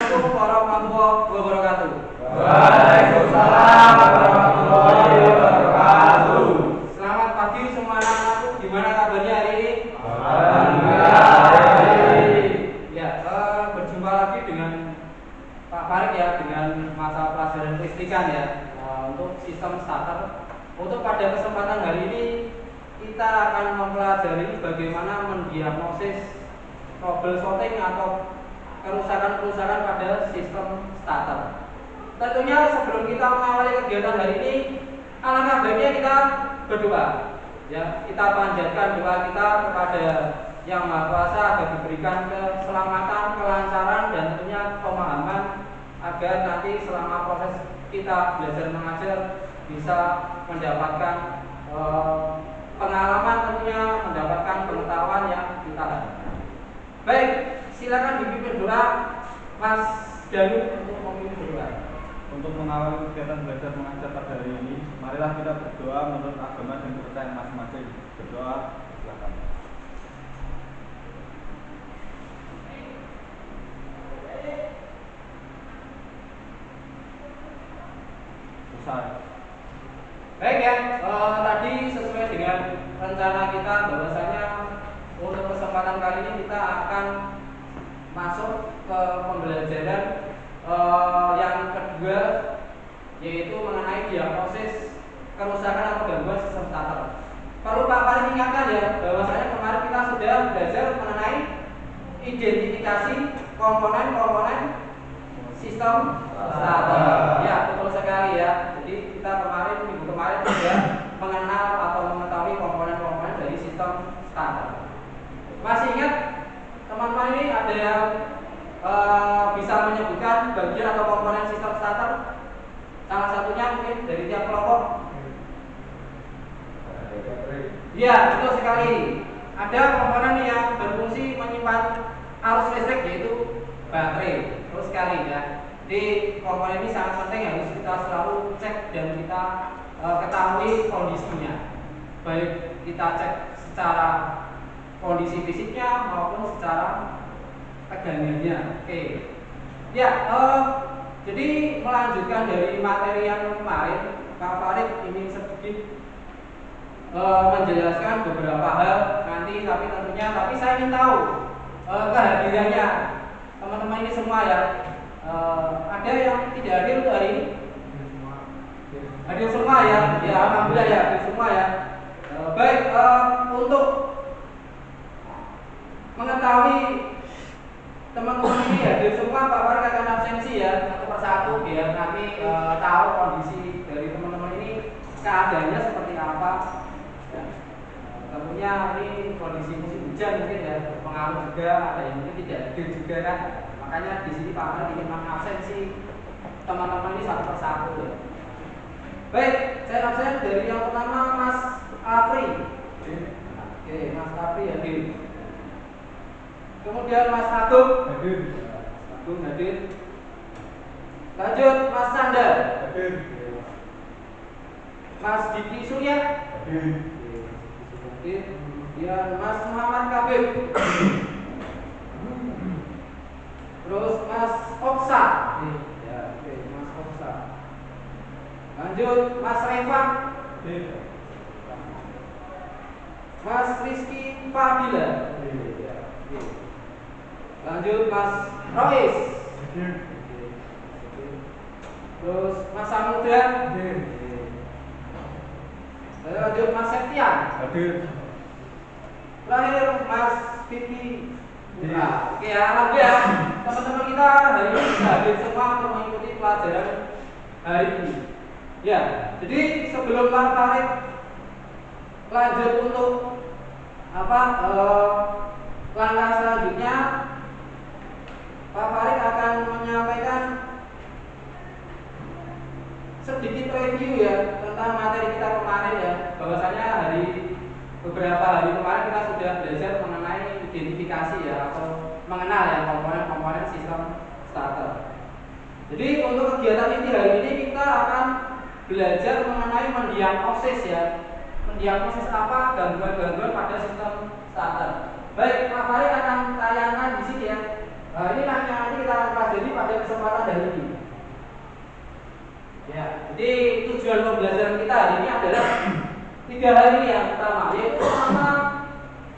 Assalamualaikum warahmatullahi wabarakatuh. Waalaikumsalam warahmatullahi wabarakatuh. Selamat pagi semua anak-anakku. Gimana kabarnya hari ini? Alhamdulillah. Ya, berjumpa lagi dengan Pak Farid ya, dengan mata pelajaran kelistrikan ya, untuk sistem starter. Untuk pada kesempatan hari ini kita akan mempelajari bagaimana mendiagnosis troubleshooting atau kerusakan-kerusakan pada sistem starter. Tentunya sebelum kita mengawali kegiatan hari ini, alangkah baiknya kita berdoa. Ya, kita panjatkan doa kita kepada Yang Maha Kuasa agar diberikan keselamatan, kelancaran, dan tentunya pemahaman agar nanti selama proses kita belajar mengajar bisa mendapatkan pengalaman, tentunya mendapatkan pengetahuan yang kita harapkan. Baik, silakan dipimpin doa Mas Danu untuk memimpin doa. Untuk mengawali kegiatan belajar mengajar pada hari ini, marilah kita berdoa menurut agama dan kepercayaan masing-masing. Berdoa, silakan. Selesai. Baik ya, tadi sesuai dengan rencana kita bahwasanya untuk kesempatan kali ini kita akan masuk ke pembelajaran yang kedua, yaitu mengenai diagnosis kerusakan atau gangguan sistem starter. Perlu Pak Farid ingatkan ya, bahwasanya kemarin kita sudah belajar mengenai identifikasi komponen-komponen sistem starter. Ya, betul sekali ya. Jadi kita minggu kemarin sudah mengenal atau mengetahui komponen-komponen dari sistem starter. Masih ingat teman-teman ini ada yang bisa menyebutkan bagian atau komponen sistem starter? Salah satunya mungkin dari tiap kelompok. Ya, betul sekali. Ada komponen yang berfungsi menyimpan arus listrik, yaitu baterai. Betul sekali ya. Di komponen ini sangat penting, harus kita selalu cek dan kita ketahui kondisinya. Baik kita cek secara kondisi fisiknya maupun secara tegangannya. Oke. Ya, jadi melanjutkan dari materi yang kemarin, Pak Farid ingin sedikit menjelaskan beberapa hal nanti, tapi saya ingin tahu kehadirannya teman-teman ini semua ya. Ada yang tidak hadir untuk hari ini? Hadir semua ya? Ya, alhamdulillah ya, hadir semua ya. Baik, untuk mengetahui teman-teman ini hadir semua, Pak Farid akan absensi ya satu persatu biar nanti tahu kondisi dari teman-teman ini keadaannya seperti apa. Ya. Tentunya ini kondisi musim hujan mungkin ya berpengaruh juga, ada yang mungkin tidak hadir juga kan. Makanya di sini Pak Farid ingin mengabsensi teman-teman ini satu persatu ya. Baik, saya absen dari yang pertama Mas Afri. Oke, Mas Afri hadir. Kemudian Mas Agung hadir. Agung hadir. Lanjut Mas Sandar hadir. Mas Diki Surya hadir. Kemudian Mas Muhammad Kabib. Terus Mas Oksa. Ya, oke, Mas Oksa. Lanjut Mas Reva. Mas Rizky Fadila. Lanjut Mas Rois. Terus Mas Samudra. Lanjut Mas Septian. Terakhir Mas Vivi. Oke, alhamdulillah teman-teman kita hari ini sudah hadir semua untuk mengikuti pelajaran hari ini. Ya, jadi sebelum Pak Farid lanjut untuk langkah selanjutnya, Pak Farid akan menyampaikan sedikit review ya tentang materi kita kemarin ya. Bahwasanya beberapa hari kemarin kita sudah belajar mengenai identifikasi ya, atau mengenal ya komponen-komponen sistem starter. Jadi untuk kegiatan inti hari ini kita akan belajar mengenai mendiagnosis ya. Mendiagnosis apa gangguan-gangguan pada sistem starter. Baik, Pak Farid akan tayangkan di sini ya Nah, ini nanti kita akan pelajari pada kesempatan hari ini. Ya, jadi tujuan pembelajaran kita hari ini adalah 3 hal ini. Yang pertama, yaitu pertama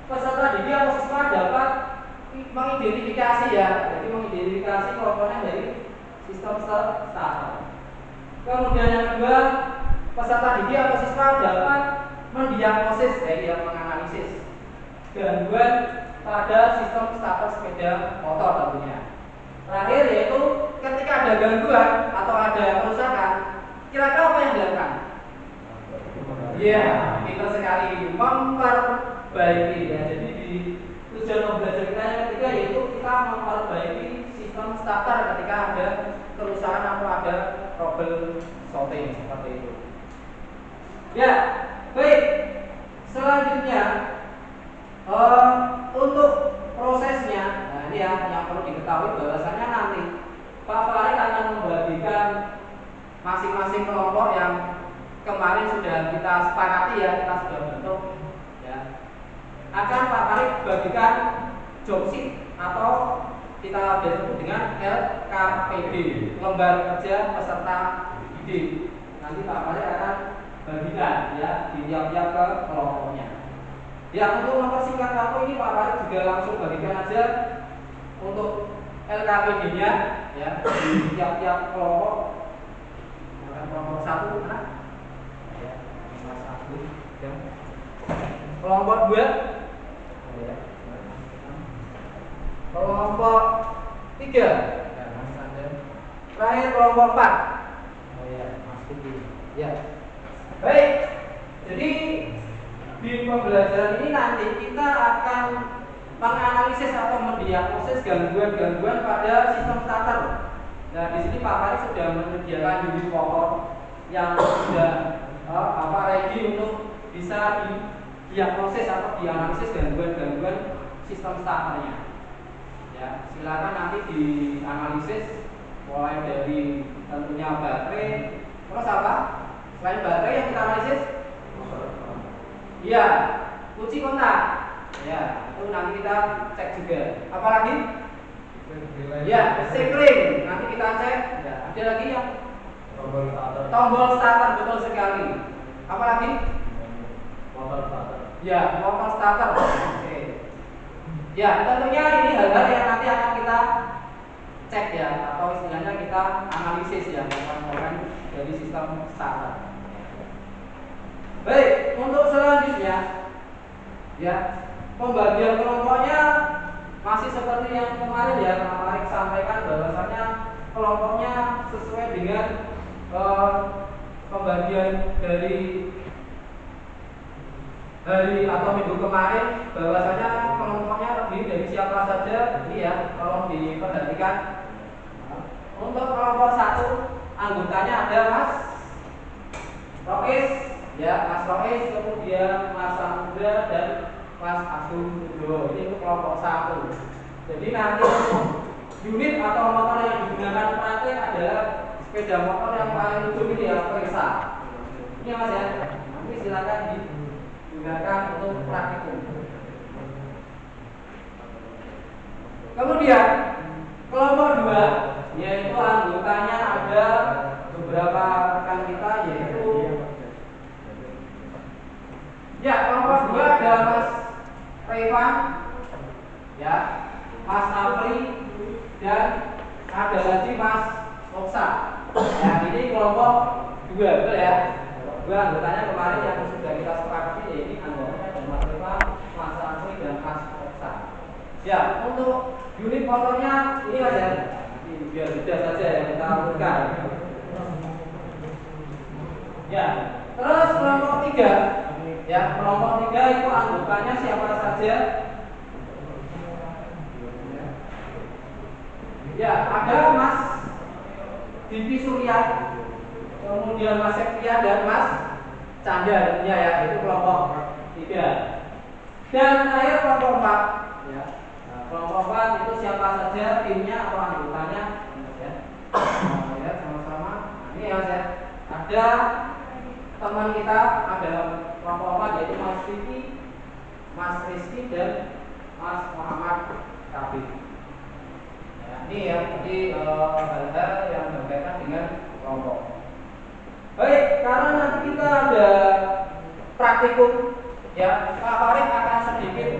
peserta didik atau siswa dapat mengidentifikasi ya, jadi mengidentifikasi komponen dari sistem starter. Kemudian yang kedua, peserta didik atau siswa dapat mendiagnosis, yang menganalisis gangguan pada sistem starter sepeda motor tentunya. Terakhir yaitu ketika ada gangguan atau ada kerusakan, kira-kira apa yang dilakukan? Iya, pintar sekali, memperbaiki ya. Jadi di tujuan pembelajaran kita yang ketiga yaitu kita memperbaiki sistem starter ketika ada kerusakan atau ada trouble shooting seperti itu. Ya, baik. Selanjutnya untuk prosesnya, nah ini yang perlu diketahui bahwasanya nanti Pak Farid akan membagikan masing-masing kelompok yang kemarin sudah kita sepakati ya, kita sudah bentuk ya. Akan Pak Farid bagikan job sheet atau kita biasa sebut dengan LKPD, lembar kerja peserta didik. Nanti Pak Farid akan bagikan ya di tiap-tiap ke kelompoknya. Ya, untuk mempersingkat waktu ini Pak Farid juga langsung bagikan aja untuk LKPD-nya ya di tiap-tiap kelompok. Kelompok 1 mana? Ya, kelompok 1 ya. Kelompok 2 ya. Kelompok 3 ya, Mas Andem. Terakhir kelompok 4. Oh ya, Mas Putih. Ya. Baik. Jadi di pembelajaran ini nanti kita akan menganalisis atau mendiagnosis gangguan-gangguan pada sistem starter. Nah, di sini Pak Farid sudah menyediakan unit pokok yang sudah ready untuk bisa didiagnosis atau dianalisis gangguan-gangguan sistem starternya. Ya, silakan nanti dianalisis mulai dari tentunya baterai, terus apa? Selain baterai yang kita analisis, iya, kunci kontak. Ya, itu nanti kita cek juga. Apalagi? Ya, sekring. Nanti kita cek. Ya, ada lagi yang tombol starter, betul sekali. Apalagi? Motor starter. Ya, motor starter. Oke. Ya, tentunya ini hal-hal yang nanti akan kita cek ya, atau istilahnya kita analisis ya, komponen dari sistem starter. Baik, untuk selanjutnya ya, pembagian kelompoknya masih seperti yang kemarin ya, Pak Farid sampaikan bahwasanya kelompoknya sesuai dengan pembagian dari hari atau minggu kemarin, bahwasanya kelompoknya terdiri dari siapa saja. Ini ya, tolong diperhatikan. Untuk kelompok 1 anggotanya ada Mas Rois ya, Mas Rois, kemudian Mas Samudra dan Mas Agung Nugroho. Ini untuk kelompok 1. Jadi nanti unit atau motor yang digunakan praktek adalah sepeda motor yang paling ujung ini ya, Versa. Ini Mas ya. Nanti silakan digunakan untuk praktikum. Kemudian kelompok 2 yaitu anggotanya ada beberapa rekan kita, yaitu ya, kelompok 2 ada Mas Revan ya, Mas Afri, dan ada lagi Mas Oksa. Ya, ini kelompok 2, betul ya. 2 anggotanya kemarin yang sudah kita sepakati, yaitu anggotanya ada Mas Revan, Mas Afri, dan Mas Oksa. Ya, untuk unit motornya ini Mas ya, biar sudah saja yang kita urutkan. Ya, terus kelompok 3 ya, kelompok 3 itu anggotanya siapa saja? Ya, ada Mas Divi Surya, kemudian Mas Septia dan Mas Canda tentunya ya, itu kelompok 3. Dan terakhir kelompok 4 ya. Nah, kelompok 4 itu siapa saja timnya atau anggotanya ya. Nah, ya, sama-sama. Nah, ini ya Mas ya. Ada teman kita, ada kelompok 4 yaitu Mas Vicky, Mas Rizky, dan Mas Muhammad Kabir. Ya, ini ya, jadi hal-hal yang berkaitan dengan kelompok. Baik, karena nanti kita ada praktikum, ya, Pak Farid akan sedikit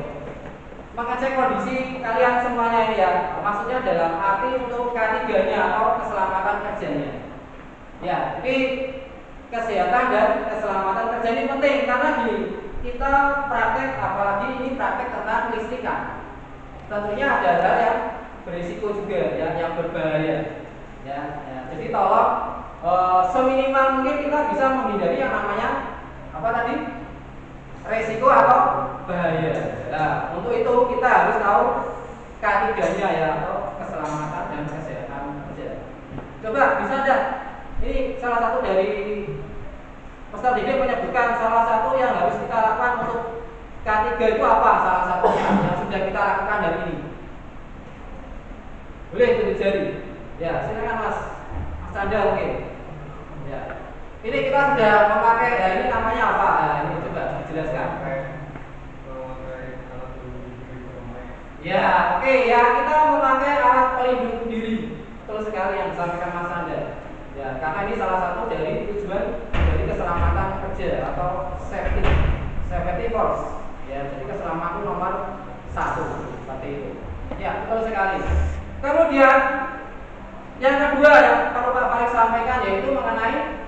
mengecek kondisi kalian semuanya ini ya. Maksudnya dalam arti untuk K3-nya atau keselamatan kerjanya. Ya, jadi kesehatan dan keselamatan kerja ini penting karena gini, kita praktek, apalagi ini praktek tentang listrikan. Tentunya ada hal yang berisiko juga ya, yang berbahaya. Ya, jadi tolong seminimal mungkin kita bisa menghindari yang namanya apa tadi? Resiko atau bahaya. Nah, untuk itu kita harus tahu K3-nya ya, atau keselamatan dan kesehatan kerja. Coba bisa enggak? Ini salah satu dari Peserta didik menyebutkan salah satu yang harus kita lakukan untuk K3 itu apa salah satunya yang sudah kita lakukan hari ini. Boleh tunjuk jari. Ya, silakan Mas Chandra, oke. Ya. Ini kita sudah memakai, ya ini namanya apa? Nah, ini coba dijelaskan. Ya, oke ya, kita memakai alat pelindung diri. Betul sekali yang disampaikan Mas Chandra. Ya, karena ini salah satu dari tujuan dari keselamatan kerja atau safety first. Ya, jadi keselamatan nomor 1 seperti itu. Ya, betul sekali. Kemudian yang kedua yang perlu Pak Farid sampaikan yaitu mengenai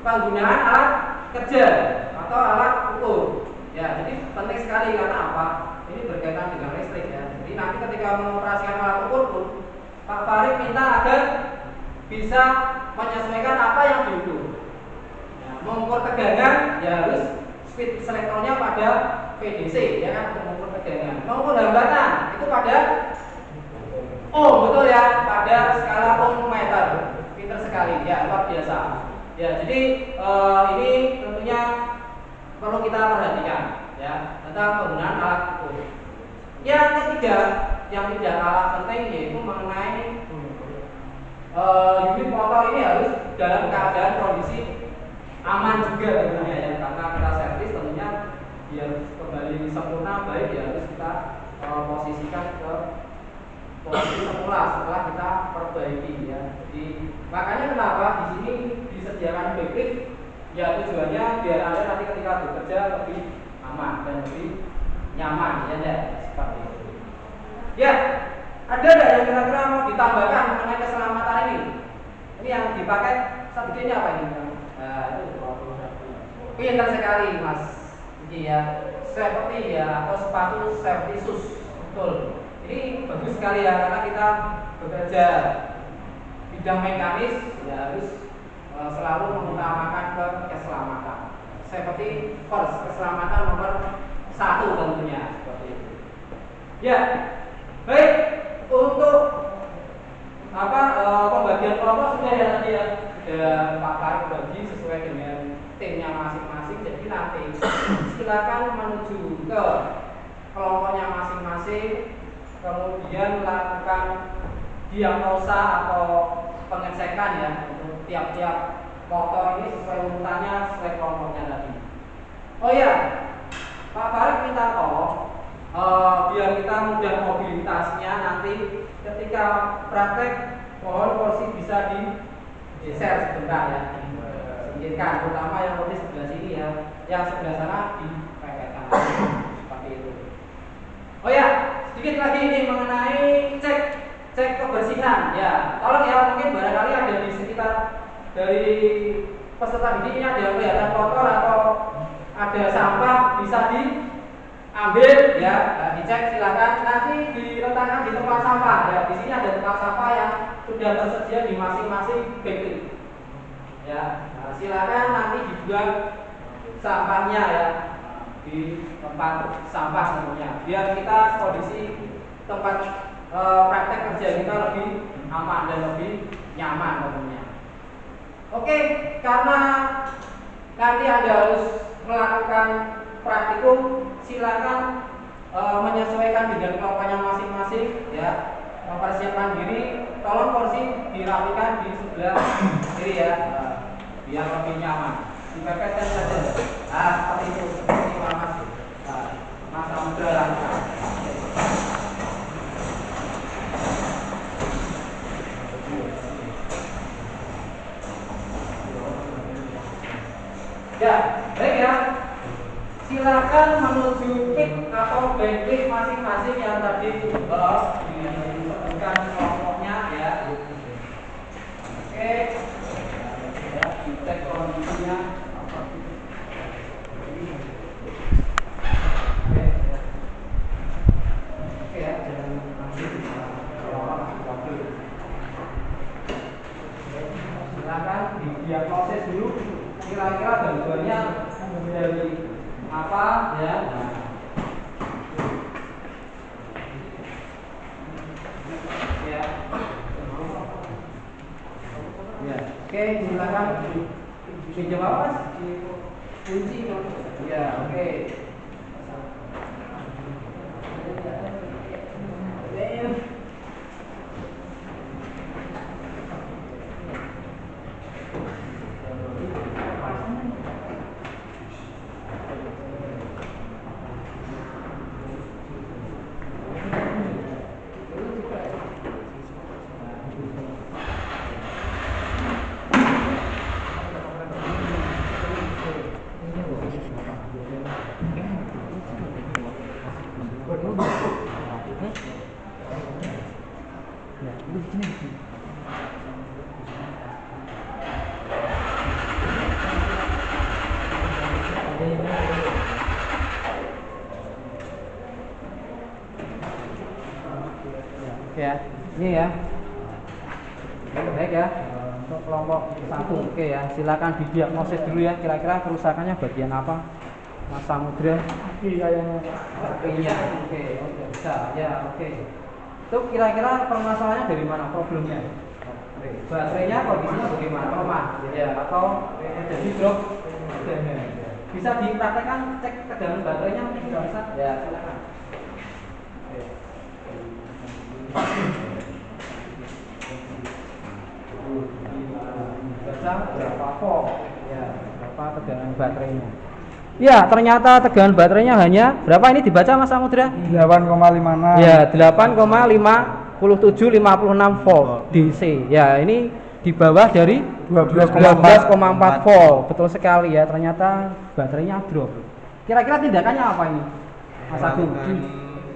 penggunaan alat kerja atau alat ukur. Ya, jadi penting sekali karena apa? Ini berkaitan dengan listrik ya. Jadi nanti ketika mengoperasikan alat ukur pun Pak Farid minta agar bisa menyesuaikan apa yang diukur. Ya, mengukur tegangan ya harus speed selektornya pada VDC ya kan untuk mengukur tegangan. Mengukur hambatan itu pada betul ya, pada skala ohmmeter. Pinter sekali ya, luar biasa. Ya, jadi ini tentunya perlu kita perhatikan ya tentang penggunaan alat ukur. Yang ketiga yang tidak kalah penting yaitu mengenai unit motor ini harus dalam keadaan kondisi aman juga tentunya ya, karena kita servis tentunya biar kembali sempurna baik ya harus kita posisikan ke posisi semula setelah kita perbaiki ya. Jadi makanya kenapa di sini disediakan backlift ya tujuannya biar Anda nanti ketika bekerja lebih aman dan lebih nyaman ya enggak seperti itu. Ya, ada enggak yang kira-kira mau ditambahkan mengenai keselamatan ini? Ini yang dipakai saat ini apa ini? Nah, itu pintar sekali Mas. Ini ya, seperti ya atau sepatu safety shoes. Betul. Ini bagus sekali ya karena kita bekerja bidang mekanis ya harus selalu mengutamakan keselamatan. Seperti first, keselamatan nomor 1 tentunya seperti itu. Ya, baik untuk pembagian kelompok sudah ya tadi ya, sudah Pak Farid bagi sesuai dengan timnya masing-masing. Jadi nanti silakan menuju ke kelompoknya masing-masing. Kemudian lakukan diagnosa atau pengecekan ya untuk tiap-tiap motor ini sesuai urutannya, sesuai kelompoknya tadi. Oh ya, Pak Farid minta tolong biar kita mudah mobilitasnya nanti ketika praktek mohon kursi bisa digeser sebentar ya, singkirkan terutama yang kursi sebelah sini ya, yang sebelah sana dipepetkan seperti itu. Oh ya, sedikit lagi ini mengenai cek kebersihan ya. Tolong ya, mungkin barangkali ada di sekitar dari peserta didik ini ada yang kelihatan kotor atau ada sampah bisa diambil ya, dicek silakan. Nanti diletakkan di tempat sampah ya. Di sini ada tempat sampah yang sudah tersedia di masing-masing backlift. Ya, silakan nanti dibuang sampahnya ya di tempat sampah tentunya biar kita kondisi tempat praktek kerja kita lebih aman dan lebih nyaman tentunya. Oke, karena nanti Anda harus melakukan praktikum, silakan menyesuaikan dengan kelompoknya masing-masing ya. Mempersiapkan diri, tolong kursi dirapikan di sebelah kiri ya, biar lebih nyaman. Dipepetkan saja. Seperti itu, seperti Mas Samudra lakukan. Ya, baik ya. Silakan menuju kit atau backlink masing-masing yang tadi disebutkan kelompoknya ya. Oke, ya, dicek kondisinya. Oke ya, jangan nanti silakan didiagnosis dulu kira-kira gangguannya dari apa ya. Ya. Ya, oke, silakan dijawab Mas. Kunci. Ya, oke. Ya, ini ya. Baik ya. Untuk kelompok 1, oke ya. Silakan didiagnosis dulu ya. Kira-kira kerusakannya bagian apa? Mas Samudra. Kayaknya. Iya, oke, bisa. Ya, oke. Itu kira-kira permasalahannya dari mana? Problemnya? Baterainya kondisinya bagaimana? Lemah, ya, atau jadi drop? Bisa dipraktekkan, cek kedalam baterainya mungkin bisa? Ya, silakan. Baca berapa volt? Ya, berapa tegangan baterainya? Ya, ternyata tegangan baterainya hanya berapa ini dibaca Mas Samudra? 8,56. Ya, 8,5756 volt DC. Ya, ini di bawah dari 12,4 volt. Betul sekali ya, ternyata baterainya drop. Kira-kira tindakannya apa ini? Mas Agung?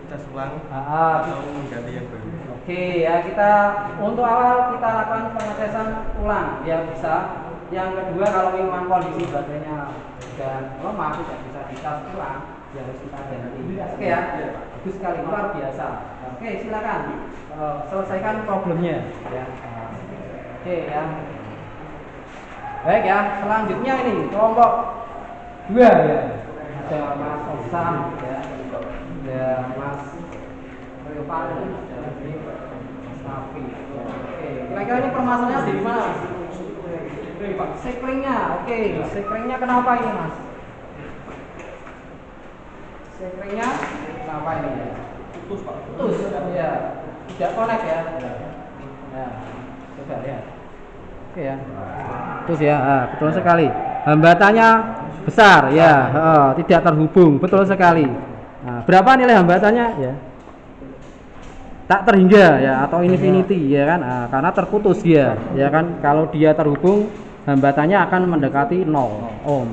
Cas ulang atau mengganti yang baru. Oke ya, kita untuk awal kita lakukan pengetesan ulang ya bisa. Yang kedua, kalau memang kondisi baterainya sudah lemah tidak bisa dicas ulang, ya harus kita ganti. Oke ya, bagus sekali, luar biasa. Oke, silakan selesaikan problemnya ya. Oke ya. Baik ya, selanjutnya ini kelompok 2 ya. Ada Mas Osam ya. Ada Mas Riopan, ada Mas Nafi. Oke, kira-kira ini permasalahannya di mana? Sekringnya, oke. Sekringnya kenapa ini Mas? Sekringnya kenapa ini ya? Putus Pak. Putus ya. Tidak connect ya. Ya, coba ya. Oke ya. Putus ya. Betul sekali. Hambatannya besar ya. Tidak terhubung. Betul sekali. Nah, berapa nilai hambatannya ya? Tak terhingga ya, atau infinity ya kan, karena terputus dia ya kan. Kalau dia terhubung, hambatannya akan mendekati 0 ohm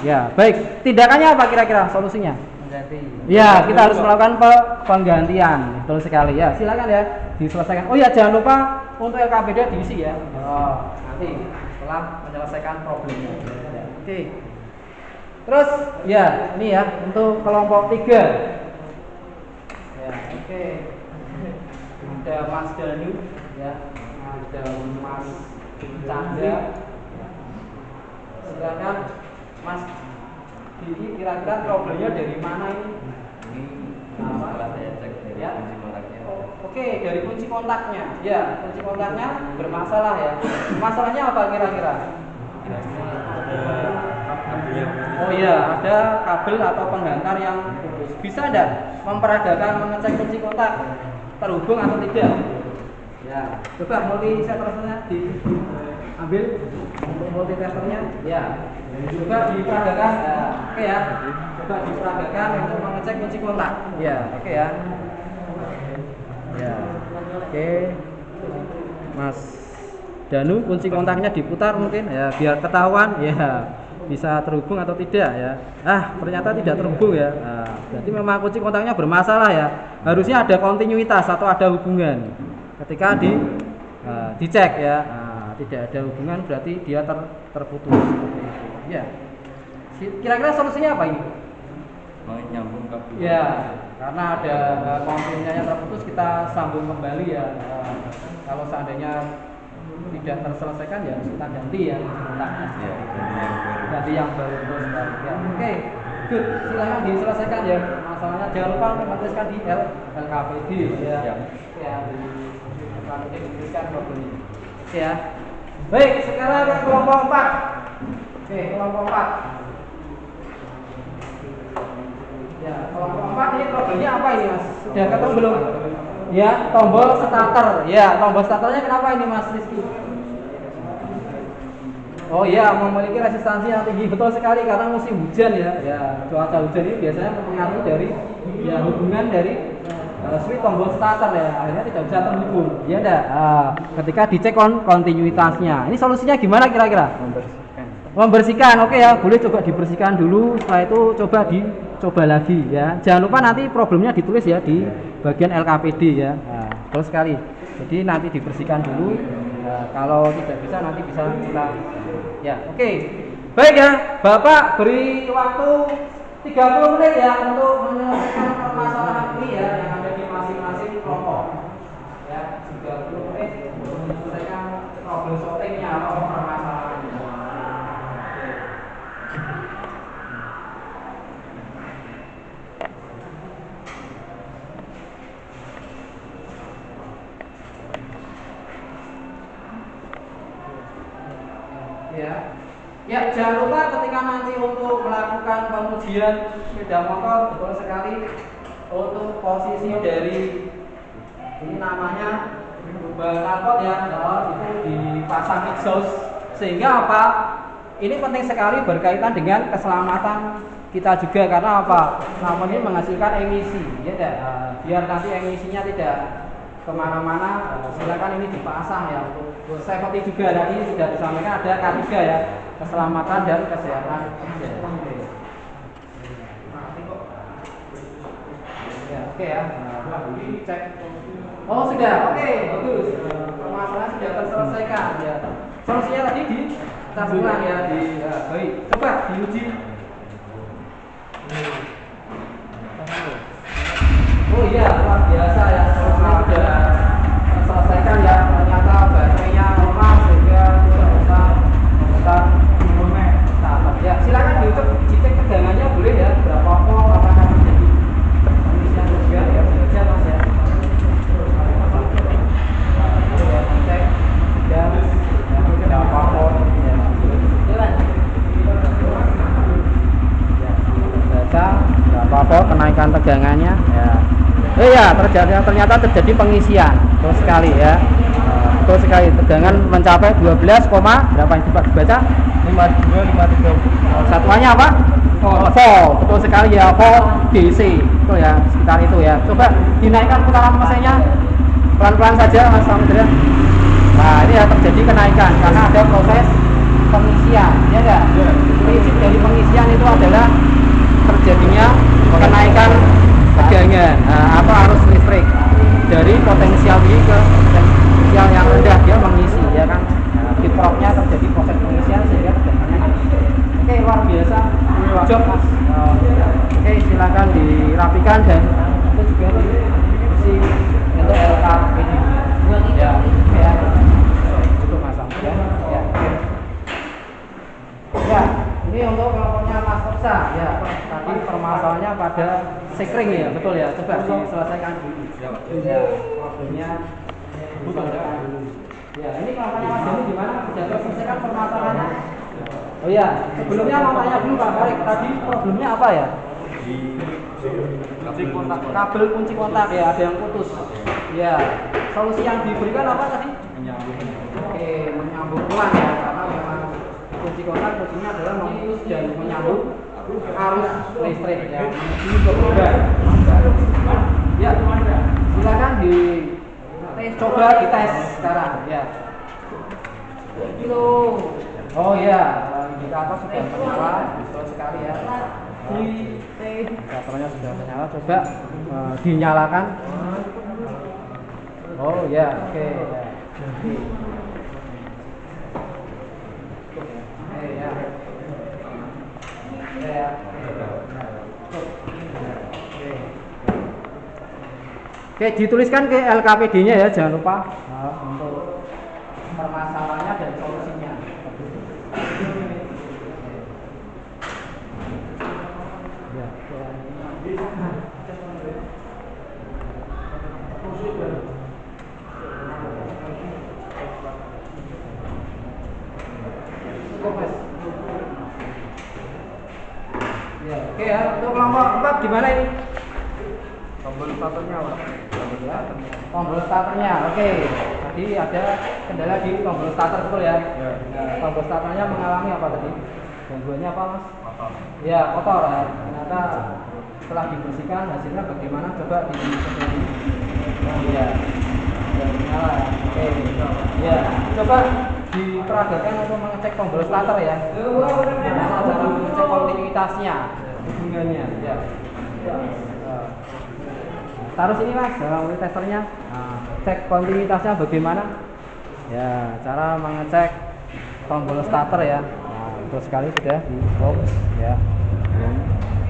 ya. Baik, tindakannya apa kira-kira solusinya? Mengganti ya, kita harus melakukan penggantian. Betul sekali ya, silakan ya diselesaikan. Oh ya, jangan lupa untuk LKPD diisi ya. Nanti setelah menyelesaikan problemnya ya. Oke. Terus ya, ini ya untuk kelompok 3 ya. Oke. Ada Mas Danu ya, ada Mas Chandra. Silakan Mas Didi, kira-kira problemnya dari mana ini? Setelah saya cek dari Ya. kunci kontaknya. Oke, dari kunci kontaknya. Ya, kunci kontaknya bermasalah ya. Masalahnya apa kira-kira? Oh iya, ada kabel atau penghantar yang putus. Bisa enggak memperagakan mengecek kunci kontak terhubung atau tidak? Ya, coba multi-testernya diambil untuk multi-testernya. Ya, coba diperagakan. Ya, oke ya. Coba diperagakan untuk mengecek kunci kontak. Ya, oke ya. Ya, oke. Mas Danu, kunci kontaknya diputar mungkin ya biar ketahuan ya. bisa terhubung atau tidak ya. Ternyata tidak terhubung ya. Berarti memang kunci kontaknya bermasalah ya. Harusnya ada kontinuitas atau ada hubungan. Ketika dicek ya, tidak ada hubungan berarti dia terputus. Ya. Kira-kira solusinya apa ini? Mau nyambung kabel. Ya, karena ada kontinnya yang terputus, kita sambung kembali ya. Kalau seandainya tidak terselesaikan ya kita ganti ya kontaknya. Ya, Ganti yang baru terus ya. Oke, good. Silakan diselesaikan ya masalahnya. Jangan lupa menuliskan di LKPD ya. Ya, di LKPD dituliskan problemnya. Oke ya. Baik, sekarang kelompok 4. Oke, kelompok 4. Ya, kelompok 4 ini problemnya apa ini Mas? Sudah ketemu belum? Ya, tombol starter. Ya, tombol starternya kenapa ini Mas Rizky? Oh iya, memiliki resistansi yang tinggi, betul sekali karena musim hujan ya. Ya, cuaca hujan ini biasanya mempengaruhi dari ya hubungan dari switch tombol starter ya. Akhirnya tidak bisa terhubung. Ya enggak? Ketika dicek kontinuitasnya. Ini solusinya gimana kira-kira? Membersihkan. Oke ya, boleh coba dibersihkan dulu. Setelah itu coba lagi ya. Jangan lupa nanti problemnya ditulis ya di bagian LKPD ya. Betul sekali. Jadi nanti dibersihkan dulu. Kalau tidak bisa nanti bisa kita ya. Oke. Baik ya, Bapak beri waktu 30 menit ya untuk menyelesaikan permasalahan ini ya yang ada di masing-masing kelompok. Ya, 30 menit untuk menyelesaikan problem solvingnya atau permasalahannya. Ya, jangan lupa ketika nanti untuk melakukan pengujian sepeda motor betul sekali untuk posisi dari ini namanya knalpot ya, itu dipasang exhaust sehingga apa? Ini penting sekali berkaitan dengan keselamatan kita juga karena apa? Knalpot ini menghasilkan emisi, ya biar nanti emisinya tidak kemana-mana, silakan ini dipasang ya untuk safety juga. Tadi sudah disampaikan ada K3 ya, keselamatan dan kesehatan. Ya, oke ya. Cek. Oh sudah, oke, bagus. Permasalahan sudah terselesaikan ya. Solusinya tadi kita ulang ya baik. Coba diuji. Oh iya, luar biasa ya. Solusinya sudah terselesaikan ya. Ternyata baterainya lemah sehingga tidak bisa memutar starter. Ya, silakan dicek tegangannya boleh ya. Berapa volt apakah terjadi pengisian juga ya. Saja Mas ya. Cek dan berapa volt ya. Jalan. Baca berapa volt kenaikan tegangannya ya. Iya, ternyata terjadi pengisian. Betul sekali ya. Betul sekali, tegangan mencapai 12, berapa yang dibaca? 52,53. Satuannya apa? Volt. Betul sekali ya, volt DC. Betul ya, sekitar itu ya. Coba dinaikkan putaran mesinnya pelan-pelan saja Mas Samudra. Nah, ini ya terjadi kenaikan karena ada proses pengisian, ya enggak? Prinsip dari pengisian itu adalah terjadinya kenaikan tegangan atau arus listrik dari potensial tinggi ke potensial yang rendah, dia mengisi ya kan. Kiprofnya terjadi proses pengisian sehingga tegangannya naik. Oke, luar biasa job Mas. Oke, silakan dirapikan dan itu juga diisi untuk LKPD ya. Ya, itu Mas Sam ya. Ya, ini untuk kelompoknya Mas Topsa ya. Tadi permasalahannya pada sekring ya, betul ya. Coba diselesaikan dulu. Ya, problemnya diselesaikan dulu. Ya, ini kelompoknya Mas Dani gimana? Sudah terselesaikan permasalahannya? Oh iya, sebelumnya mau tanya dulu Pak Farid, tadi problemnya apa ya? Kunci kontak. Kabel kunci kontak ya, ada yang putus. Ya, solusi yang diberikan apa tadi? Menyambung. Oke, menyambung ulang ya, karena memang kunci kontak fungsinya adalah memutus dan menyambung arus listrik ya. Ini berbeda. Ya, silakan coba dites sekarang ya. Kilo. Oh ya, kita indikator sudah menyala, betul sekali ya. Indikatornya sudah menyala, coba dinyalakan. Oh ya, oke ya. Ya. Ya. Oke, dituliskan ke LKPD-nya ya, jangan lupa untuk permasalahannya dan solusinya. Ya. Ya, oke ya, untuk kelompok 4 gimana ini? Tombol starternya, Pak. Tombol starternya, oke. Tadi ada kendala di tombol starter, betul ya? Ya. Nah, tombol starternya mengalami apa tadi? Gangguannya apa, Mas? Kotor. Ya, kotor ya. Ternyata setelah dibersihkan hasilnya bagaimana? Coba di oh iya. Sudah menyala ya. Oke. Ya, coba diperagakan untuk mengecek tombol starter ya. Bagaimana cara mengecek kontinuitasnya, hubungannya ya. Taruh sini Mas, multitesternya. Nah, cek kontinuitasnya bagaimana? Ya, cara mengecek tombol starter ya. Nah, betul sekali sudah di stop ya.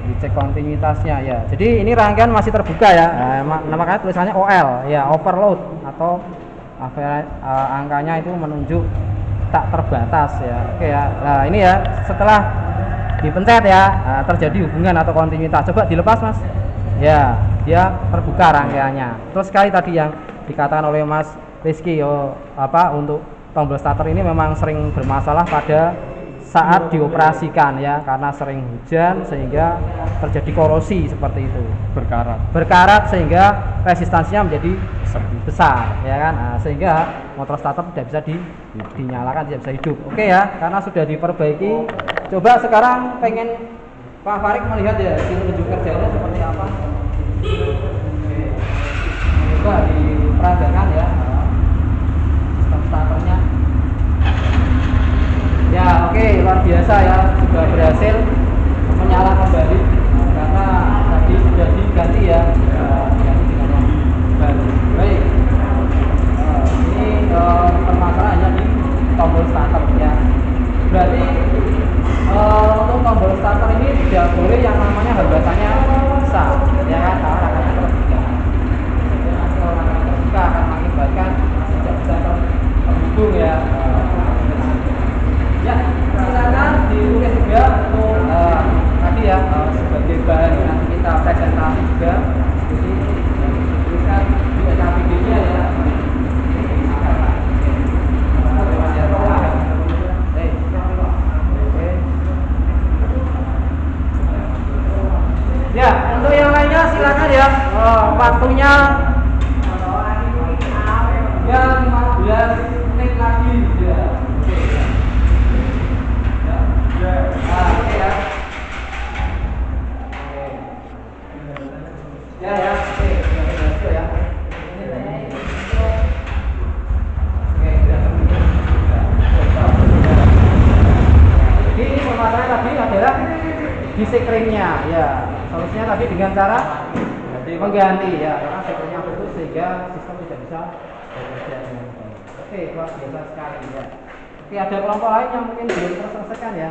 Dicek kontinuitasnya ya. Jadi ini rangkaian masih terbuka ya. Makanya tulisannya OL ya, overload atau angkanya itu menunjuk tak terbatas ya. Oke ya. Nah, ini ya setelah dipencet ya, terjadi hubungan atau kontinuitas. Coba dilepas Mas. Ya, dia terbuka rangkaiannya. Terus sekali tadi yang dikatakan oleh Mas Rizky untuk tombol starter ini memang sering bermasalah pada saat dioperasikan ya, karena sering hujan sehingga terjadi korosi seperti itu, berkarat sehingga resistansinya menjadi besar ya kan. Nah, sehingga motor starter tidak bisa dinyalakan, tidak bisa hidup. Oke ya, karena sudah diperbaiki. Coba sekarang pengen Pak Farik melihat ya hasil unjuk kerjanya seperti apa. Coba diperagakan ya sistem starternya. Ya oke, luar biasa ya, sudah berhasil menyala kembali karena tadi sudah diganti ya, diganti dengan yang baru. Baik, ini permasalahannya di tombol starter ya. Berarti untuk tombol starter ini tidak boleh yang namanya hambatannya besar ya kan, karena rangkaiannya terbuka. Jadi nanti kalau rangkaiannya terbuka akan mengakibatkan tidak bisa terhubung ya. Ya, silakan ditulis juga untuk tadi ya sebagai bahan nanti kita presentasi juga. Jadi dituliskan di LKPD-nya ya. Ya, untuk yang lainnya silakan ya. Waktunya ya 15 menit lagi ya. Oke ya. Ya, oke, sudah ya. Oke, jadi permasalahan tadi adalah di sekringnya ya. Solusinya tadi dengan cara mengganti ya, karena sekringnya putus sehingga sistem tidak bisa bekerja dengan baik. Oke, luar biasa sekali ya. Oke, ada kelompok lain yang mungkin belum terselesaikan ya.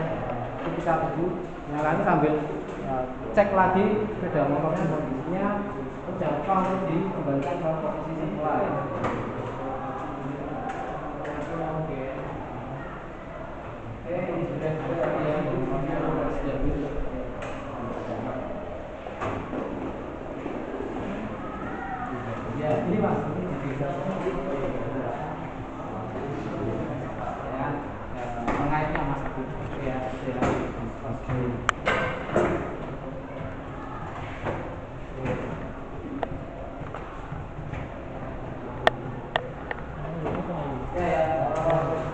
Kita tunggu nyalakan sambil cek lagi sepeda motornya kondisinya. Terus jangan lupa untuk dikembalikan ke posisi semula ya. Oke, ini sudah ya, motornya sudah bisa. Ya, ini Mas, ini bisa. Mengaitnya Mas ya, oke.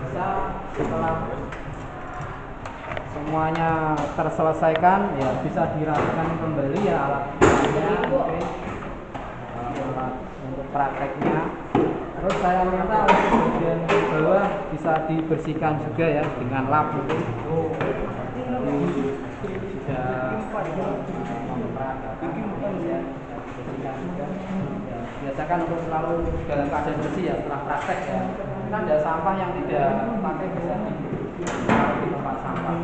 Bisa setelah semuanya terselesaikan ya bisa dirapikan kembali ya alatnya, oke. Alat untuk prakteknya Terus saya minta untuk bagian bawah bisa dibersihkan juga ya dengan lap itu. Jadi sudah memperagakan ya dibersihkan juga. Ya, biasakan untuk selalu dalam keadaan bersih ya setelah praktek ya. Kan ada sampah yang tidak pakai bisa ditaruh di tempat sampah.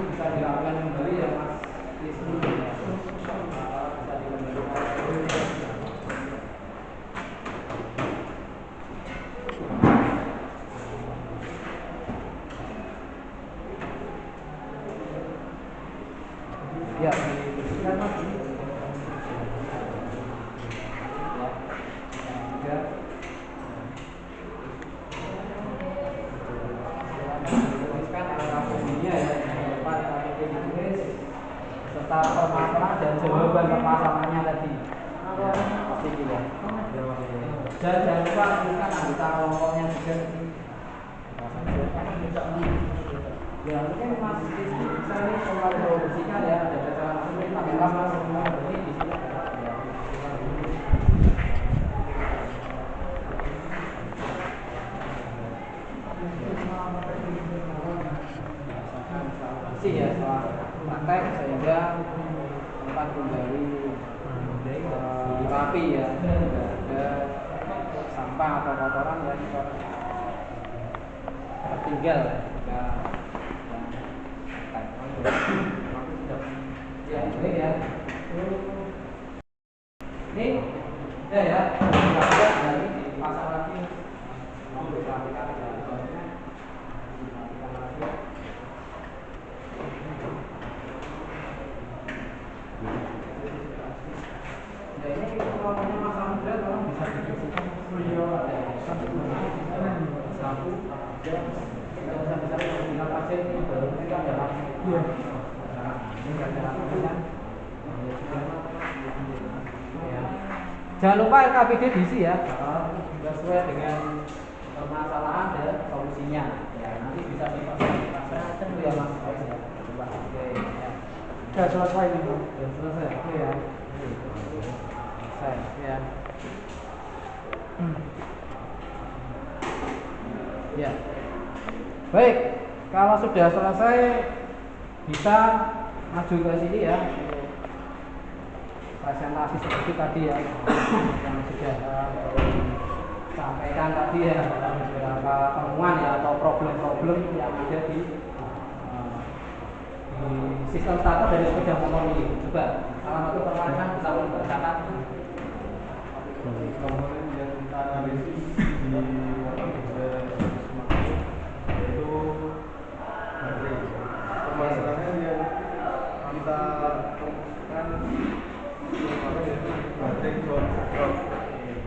Bisa dilakukan kembali ya Mas Wisnu ya. Bisa dikembalikan. Ya, dibersihkan Mas. Ya. Tuliskan angka bunyinya ya, jangan lupa ditulis serta permasalahan dan jawaban permasalahannya tadi. Ya, pasti gitu ya. Dan jangan lupa tuliskan anggota kelompoknya juga. Ya mungkin Mas Rizky bisa nih kalau bersihkan ya, ada cara mungkin pakai tas Mas semua berarti di sini. Bersih ya setelah praktek sehingga tempat kembali rapi ya, tidak ada sampah atau kotoran yang tertinggal jika ya ini ya ini ya dari dipasang lagi diperhatikan dari bawahnya diperhatikan lagi ya ini kalau punya masalah berat tolong bisa dibersihkan ada sapu bisa bilang pasien ini baru kita dalam jangan lupa LKPD diisi ya, sesuai dengan permasalahan dan solusinya. Ya, nanti bisa dipastikan dulu ya Mas. Ya, coba. Oke, ya. Sudah selesai nih, Bang. Sudah selesai. Oke ya. Selesai, ya. Ya. Baik, kalau sudah selesai bisa maju ke sini ya. Presentasi seperti tadi ya yang sudah sampaikan tadi ya beberapa temuan ya atau problem-problem yang ada di sistem starter dari sepeda motor ini. Coba salah satu permasalahan bisa membacakan komponen yang kita analisis di yaitu baterai. Permasalahan yang kita temukan baterai drop.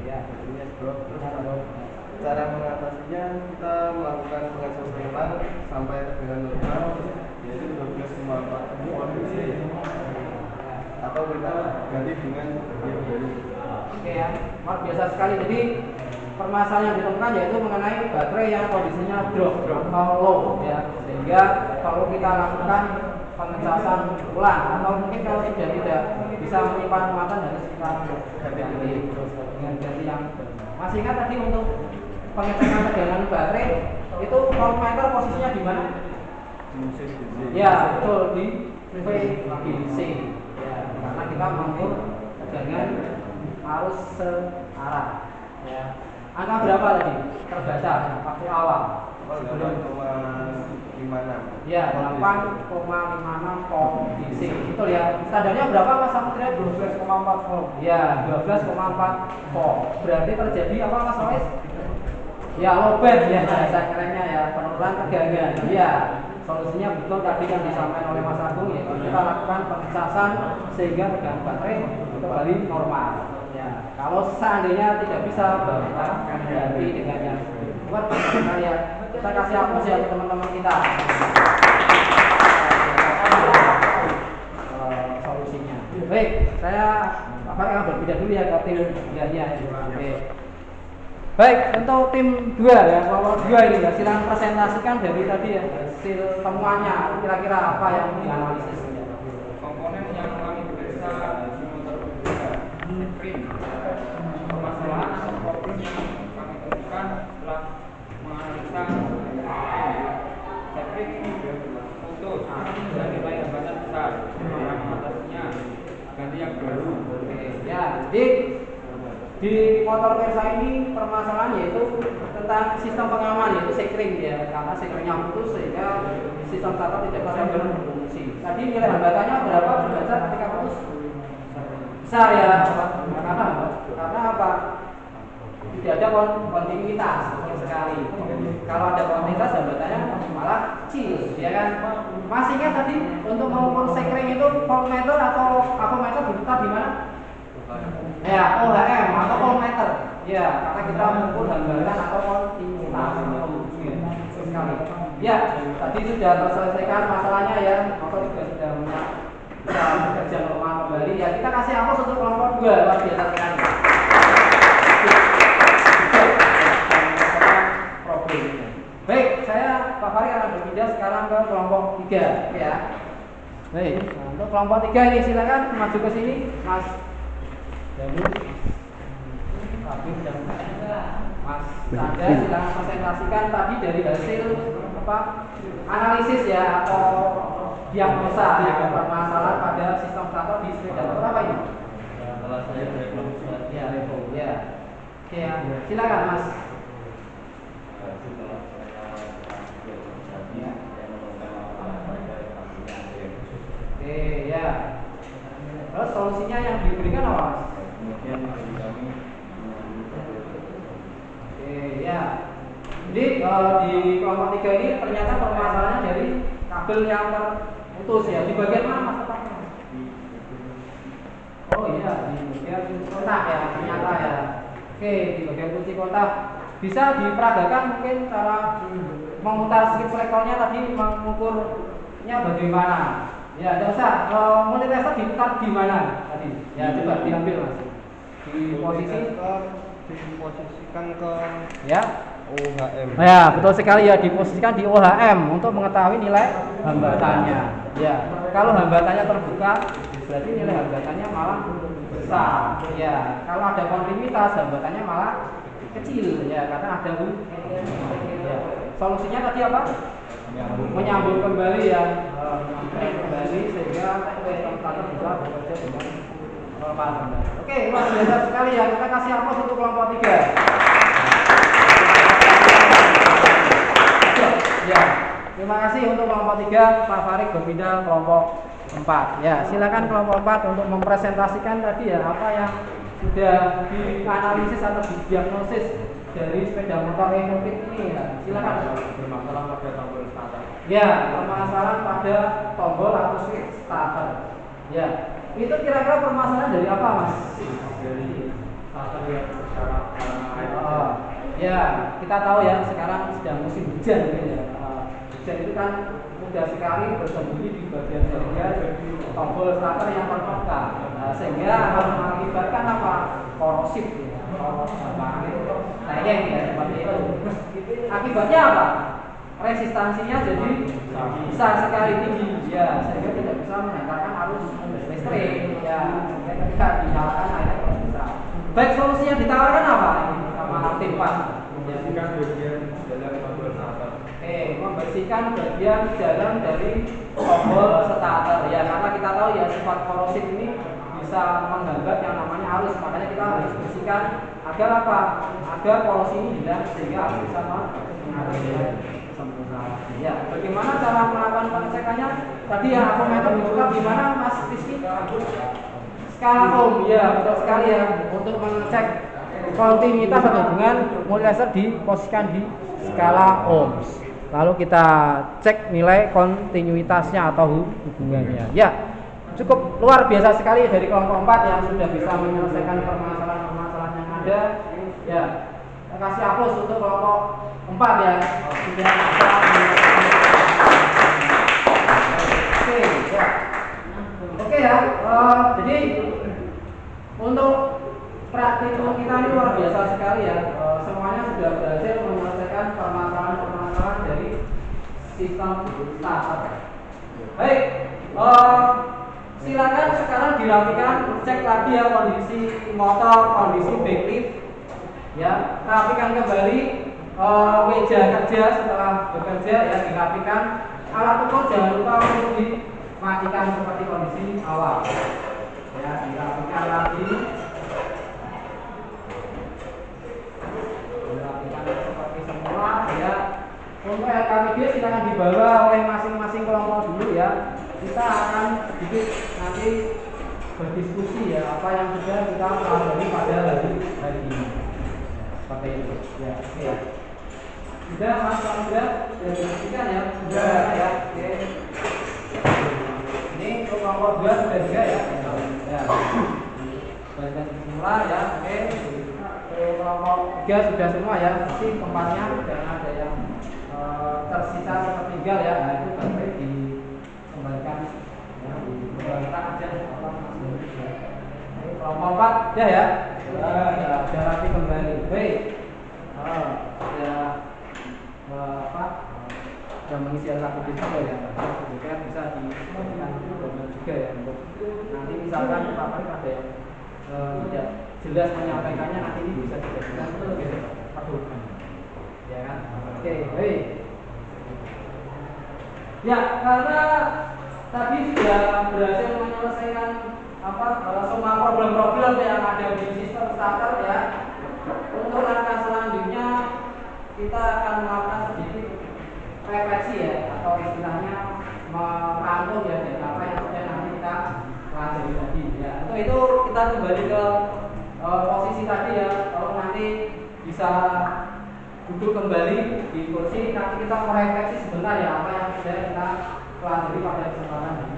ya Drop. Cara mengatasinya kita melakukan pengecosan ulang sampai tegangan normal yaitu 12,4 volt DC atau kita ganti dengan baterai baru. Oke ya, luar biasa sekali. Jadi permasalahan yang ditemukan yaitu mengenai baterai yang kondisinya drop atau low ya, sehingga perlu kita lakukan pengecasan ulang atau mungkin kalau sudah tidak bisa menyimpan muatan harus kita ganti dengan ganti yang masih ingat tadi untuk pengecekan tegangan baterai itu voltmeter posisinya di mana? Ya betul di VBC ya, karena kita mengukur tegangan arus searah ya. Angka berapa tadi terbaca waktu awal? Sebelum 8,56. Ya 8,56 volt DC. Betul ya. Standarnya berapa Mas Samudra? 12,4 volt. Ya 12,4 volt. Berarti terjadi apa Mas Wais? Ya lowbat ya bahasa kerennya ya, penurunan tegangan. Ya solusinya betul tadi yang disampaikan oleh Mas Agung yaitu kita lakukan pengecasan sehingga tegangan baterai kembali normal. Ya, kalau seandainya tidak bisa kita ganti dengan yang luar biasa ya. Kita kasih aplaus ya teman-teman kita. Solusinya. Baik, saya akan berpindah dulu ya ke tim 2-nya. Oke. Baik, untuk tim 2 ya, kalau 2 ini ya silakan presentasikan dari tadi ya hasil temuannya kira-kira apa yang dianalisis. Komponen yang kami periksa sekring. Permasalahan atau problem yang kami temukan setelah menganalisa sekring putus dan nilai hambatan besar, maka mengatasinya ganti yang baru. Oke, ya, jadi di motor Versa ini permasalahan yaitu tentang sistem pengaman yaitu sekring ya, karena sekringnya putus sehingga sistem starter tidak bisa berfungsi. Tadi nilai hambatannya berapa berbaca ketika putus? Besar ya, karena apa? Tidak ada kontinuitas sama sekali. Kalau ada kontinuitas hambatannya malah kecil, ya kan? Masih ingat tadi untuk mengukur sekring itu voltmeter atau avometer diputar di mana? Ya, OHM atau voltmeter. Ya, karena kita mengukur hambatan atau kontinuitas. Sekali. Ya, tadi sudah terselesaikan masalahnya ya. Motor juga sudah bisa bekerja normal kembali. Ya, kita kasih hapus untuk kelompok 2 luar biasa sekali. Baik, saya Pak Fari akan berpindah sekarang ke kelompok 3 ya. Baik, untuk kelompok 3 ini silakan maju ke sini, Mas Danu. Mas Sanda silakan presentasikan tadi dari hasil apa analisis ya atau diagnosa ya permasalahan pada sistem starter di sepeda motor apa ini? Kalau saya dari kelompok Ya, ya. Oke, ya. Silakan Mas. Oke, ya. Terus solusinya yang diberikan apa, Mas? Kemudian dari kami Oke, ya. Jadi di kelompok 3 ini ternyata permasalahannya dari kabel yang terputus ya. Di bagian mana Mas tepatnya? Oh iya, di bagian kontak ya, ternyata ya. Oke, di bagian kunci kontak. Bisa diperagakan mungkin cara memutar skip rekornya tadi mengukurnya bagaimana? Ya, tidak usah. Multilaser diputar di mana tadi? Ya, coba diambil Mas. Di posisi diposisikan ke ya. OHM. Ya, betul sekali ya, diposisikan di OHM untuk mengetahui nilai hambatannya. Ya, kalau hambatannya terbuka, berarti nilai hambatannya malah besar. Ya, kalau ada kontinuitas hambatannya malah kecil ya, karena ada ya. Solusinya tadi apa? Menyambung kembali ya, menyambung kembali sehingga sistem starter bisa bekerja dengan normal. Oke, luar biasa sekali ya. Kita kasih hapus untuk kelompok 3. Ya, terima kasih untuk kelompok 3. Pak Farid berpindah kelompok 4. Ya, silakan kelompok 4 untuk mempresentasikan tadi ya apa yang sudah dianalisis atau didiagnosis dari sepeda motor Evotik ini ya. Silakan. bermasalah pada tombol starter. Ya, permasalahan pada tombol atau switch starter. Ya, itu kira-kira permasalahan dari apa, Mas? Dari starter yang secara Oh, ya, kita tahu ya sekarang sedang musim hujan gitu ya. Hujan itu kan mudah sekali bersembunyi di bagian tombol starter yang terbuka, sehingga akan mengakibatkan apa? Korosif ya. Tayang ya seperti itu. Akibatnya apa? Resistansinya jadi besar sekali tinggi ya, sehingga tidak bisa menghantarkan arus listrik ya, sehingga ketika dinyalakan akhirnya terus besar. Baik, solusi yang ditawarkan apa ini sama tim Pak? membersihkan bagian dalam tombol starter. Membersihkan bagian dalam dari tombol starter ya, karena kita tahu ya sifat korosif ini bisa menghambat yang namanya arus, makanya kita harus bersihkan agar apa? Agar polusi ini hilang sehingga arus bisa mengalir dengan sempurna. Ya, bagaimana cara melakukan pengecekannya? Tadi yang avometer dibuka gimana Mas Rizky? Skala ohm, ya betul sekali ya, untuk mengecek kontinuitas atau hubungan multilaser diposisikan di skala ohms. Lalu kita cek nilai kontinuitasnya atau hubungannya. Ya, cukup luar biasa sekali dari kelompok 4 yang sudah bisa menyelesaikan permasalahan-permasalahan yang ada. Ya, kita kasih aplaus untuk kelompok 4 ya. Sudah bisa Oke, ya. Oke ya. Jadi untuk praktikum kita ini luar biasa sekali ya. Semuanya sudah berhasil menyelesaikan permasalahan-permasalahan dari sistem starter. Baik, silakan sekarang dirapikan, cek lagi ya kondisi motor, kondisi backlift, ya, rapikan kembali meja kerja setelah bekerja ya, dirapikan. Alat ukur jangan lupa untuk dimatikan seperti kondisi awal, ya, dirapikan lagi, dirapikan seperti semula ya. Untuk LKPD silakan dibawa oleh masing-masing kelompok dulu ya. Kita akan sedikit nanti berdiskusi ya apa yang sudah kita pelajari pada hari ini. Seperti itu. Ya, oke ya. Sudah Mas sudah diskusikan ya. Sudah ya. Oke. Ini untuk kelompok 2 sudah juga ya. Ya. Baca semula ya. Oke. Untuk kelompok 3 sudah semua ya. Jadi tempatnya jangan ada yang tersisa sepertiga ya. Nah, itu baru dikembalikan ya, dikembalikan aja kelompok 4 ya. Sudah rapi kembali. Baik. Sudah mengisi alat bukti juga ya. Kemudian bisa dikembalikan juga ya untuk nanti misalkan Bapak ada yang tidak jelas menyampaikannya, nanti ini bisa dijadikan pedoman. Ya kan? Oke, baik. Ya, karena tadi sudah berhasil menyelesaikan semua problem-problem yang ada di sistem starter ya. Untuk langkah selanjutnya kita akan melakukan sedikit refleksi ya, atau istilahnya merangkum ya dari apa yang sudah nanti kita pelajari tadi ya. Untuk itu kita kembali ke posisi tadi ya. Kalau nanti bisa duduk kembali di kursi, nanti kita merefleksi sebentar ya apa yang sudah kita pelajari pada kesempatan ini.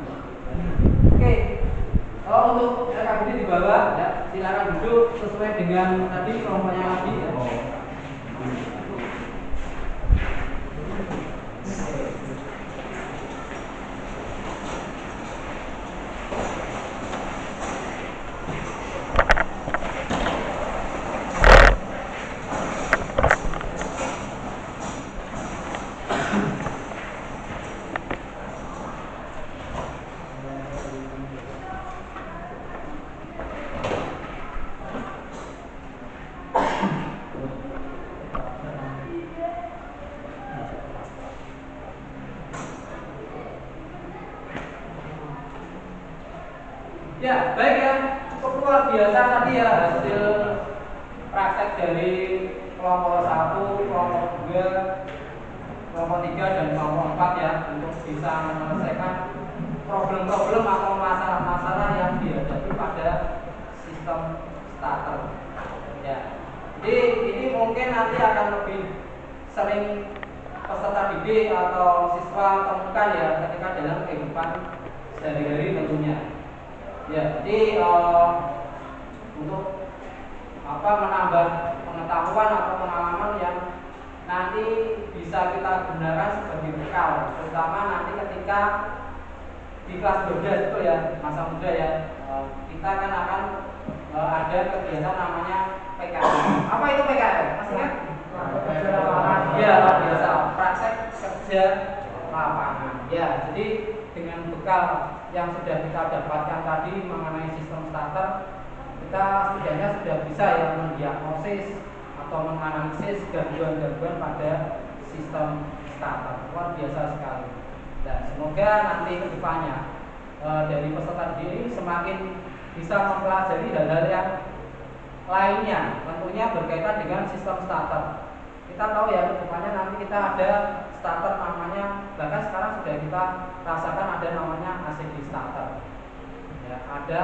Oke, untuk LKPD di bawah ya, silakan duduk sesuai dengan tadi kelompoknya tadi ya. Ya, baik ya, cukup luar biasa tadi ya hasil praktek dari kelompok 1, kelompok 2, kelompok 3 dan kelompok 4 ya, untuk bisa menyelesaikan problem-problem atau masalah-masalah yang dihadapi pada sistem starter. Ya, jadi ini mungkin nanti akan lebih sering peserta didik atau siswa temukan ya ketika dalam kehidupan sehari-hari tentunya. Ya, jadi untuk menambah pengetahuan atau pengalaman yang nanti bisa kita gunakan sebagai bekal, terutama nanti ketika di kelas 12 itu ya, masa muda ya, kita kan akan ada kegiatan namanya PKL. Apa itu PKL? Masih ingat? Ya, biasa praktek kerja lapangan. Ya, jadi dengan bekal yang sudah kita dapatkan tadi mengenai sistem starter, kita setidaknya sudah bisa ya mendiagnosis atau menganalisis gangguan-gangguan pada sistem starter. Luar biasa sekali. Dan semoga nanti kedepannya dari peserta didik ini semakin bisa mempelajari hal-hal yang lainnya, tentunya berkaitan dengan sistem starter. Kita tahu ya kedepannya nanti kita ada starter namanya, bahkan sekarang sudah kita rasakan ada namanya ACG starter. Ya, ada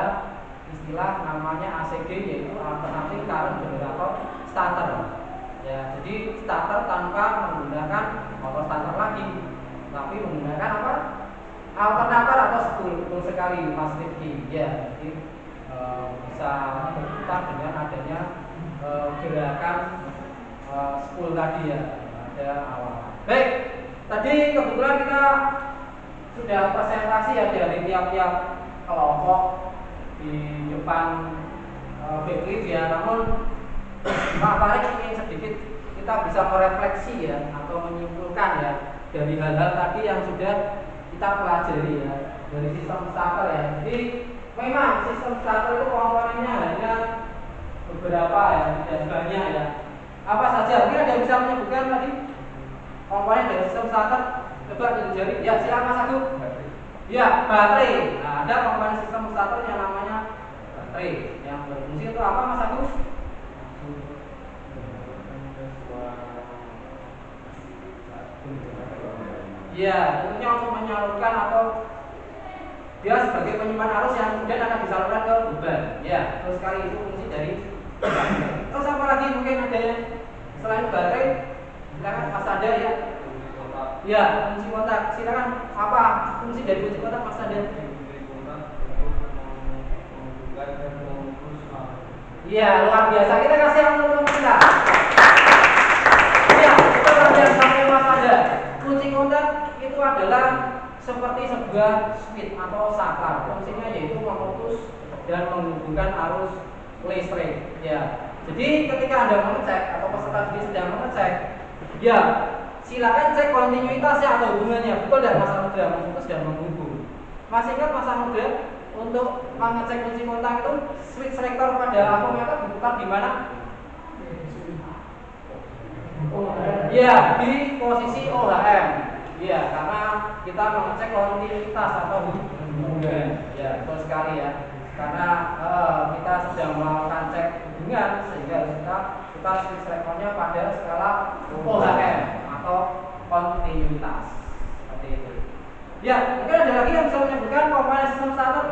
istilah namanya ACG yaitu alternatif current generator starter. Ya, jadi starter tanpa menggunakan motor starter lagi, tapi menggunakan apa? Alternator atau spool. Betul sekali Mas Rifki. Ya, jadi bisa berputar dengan adanya gerakan spool tadi ya, ada awal. Baik, tadi kebetulan kita sudah presentasi ya dari tiap-tiap kelompok di depan backlift ya. Namun Pak Farid ingin sedikit kita bisa merefleksi ya atau menyimpulkan ya dari hal-hal tadi yang sudah kita pelajari ya dari sistem starter ya. Jadi memang sistem starter itu komponennya hanya beberapa ya, tidak banyak ya. Apa saja? Mungkin ada yang bisa menyebutkan tadi komponen dari sistem starter? Coba dijari. Ya, silakan Mas Agus. Ya, baterai. Nah, ada komponen sistem starter yang namanya baterai. Yang berfungsi untuk apa, Mas Agus? Ya, tentunya untuk menyalurkan atau dia sebagai penyimpan arus yang kemudian akan disalurkan ke beban. Ya, terus sekali itu fungsi dari baterai. Terus apa lagi mungkin ada selain baterai? Silakan Mas Ada ya. Ya, kunci kontak. Silakan apa fungsi dari kunci kontak Mas Ada? Iya, luar biasa. Kita kasih yang untuk kita. Iya, itu yang sampai Mas Ada. Kunci kontak itu adalah seperti sebuah switch atau saklar. Fungsinya yaitu memutus dan menghubungkan arus listrik. Ya. Jadi ketika Anda mengecek atau peserta didik sedang mengecek, ya silakan cek kontinuitasnya atau hubungannya. Betul tidak Mas Muda? Memutus dan menghubung. Masih ingat Mas Muda untuk mengecek kunci kontak itu switch selektor pada ampermeter diputar di mana? Ya, di posisi OHM. Ya, karena kita mengecek kontinuitas atau hubungan. Ya, betul sekali ya. Karena kita sedang melakukan cek hubungan sehingga kita switch selektornya pada skala OHM atau kontinuitas seperti itu. Ya, mungkin ada lagi yang bisa menyebutkan komponen sistem starter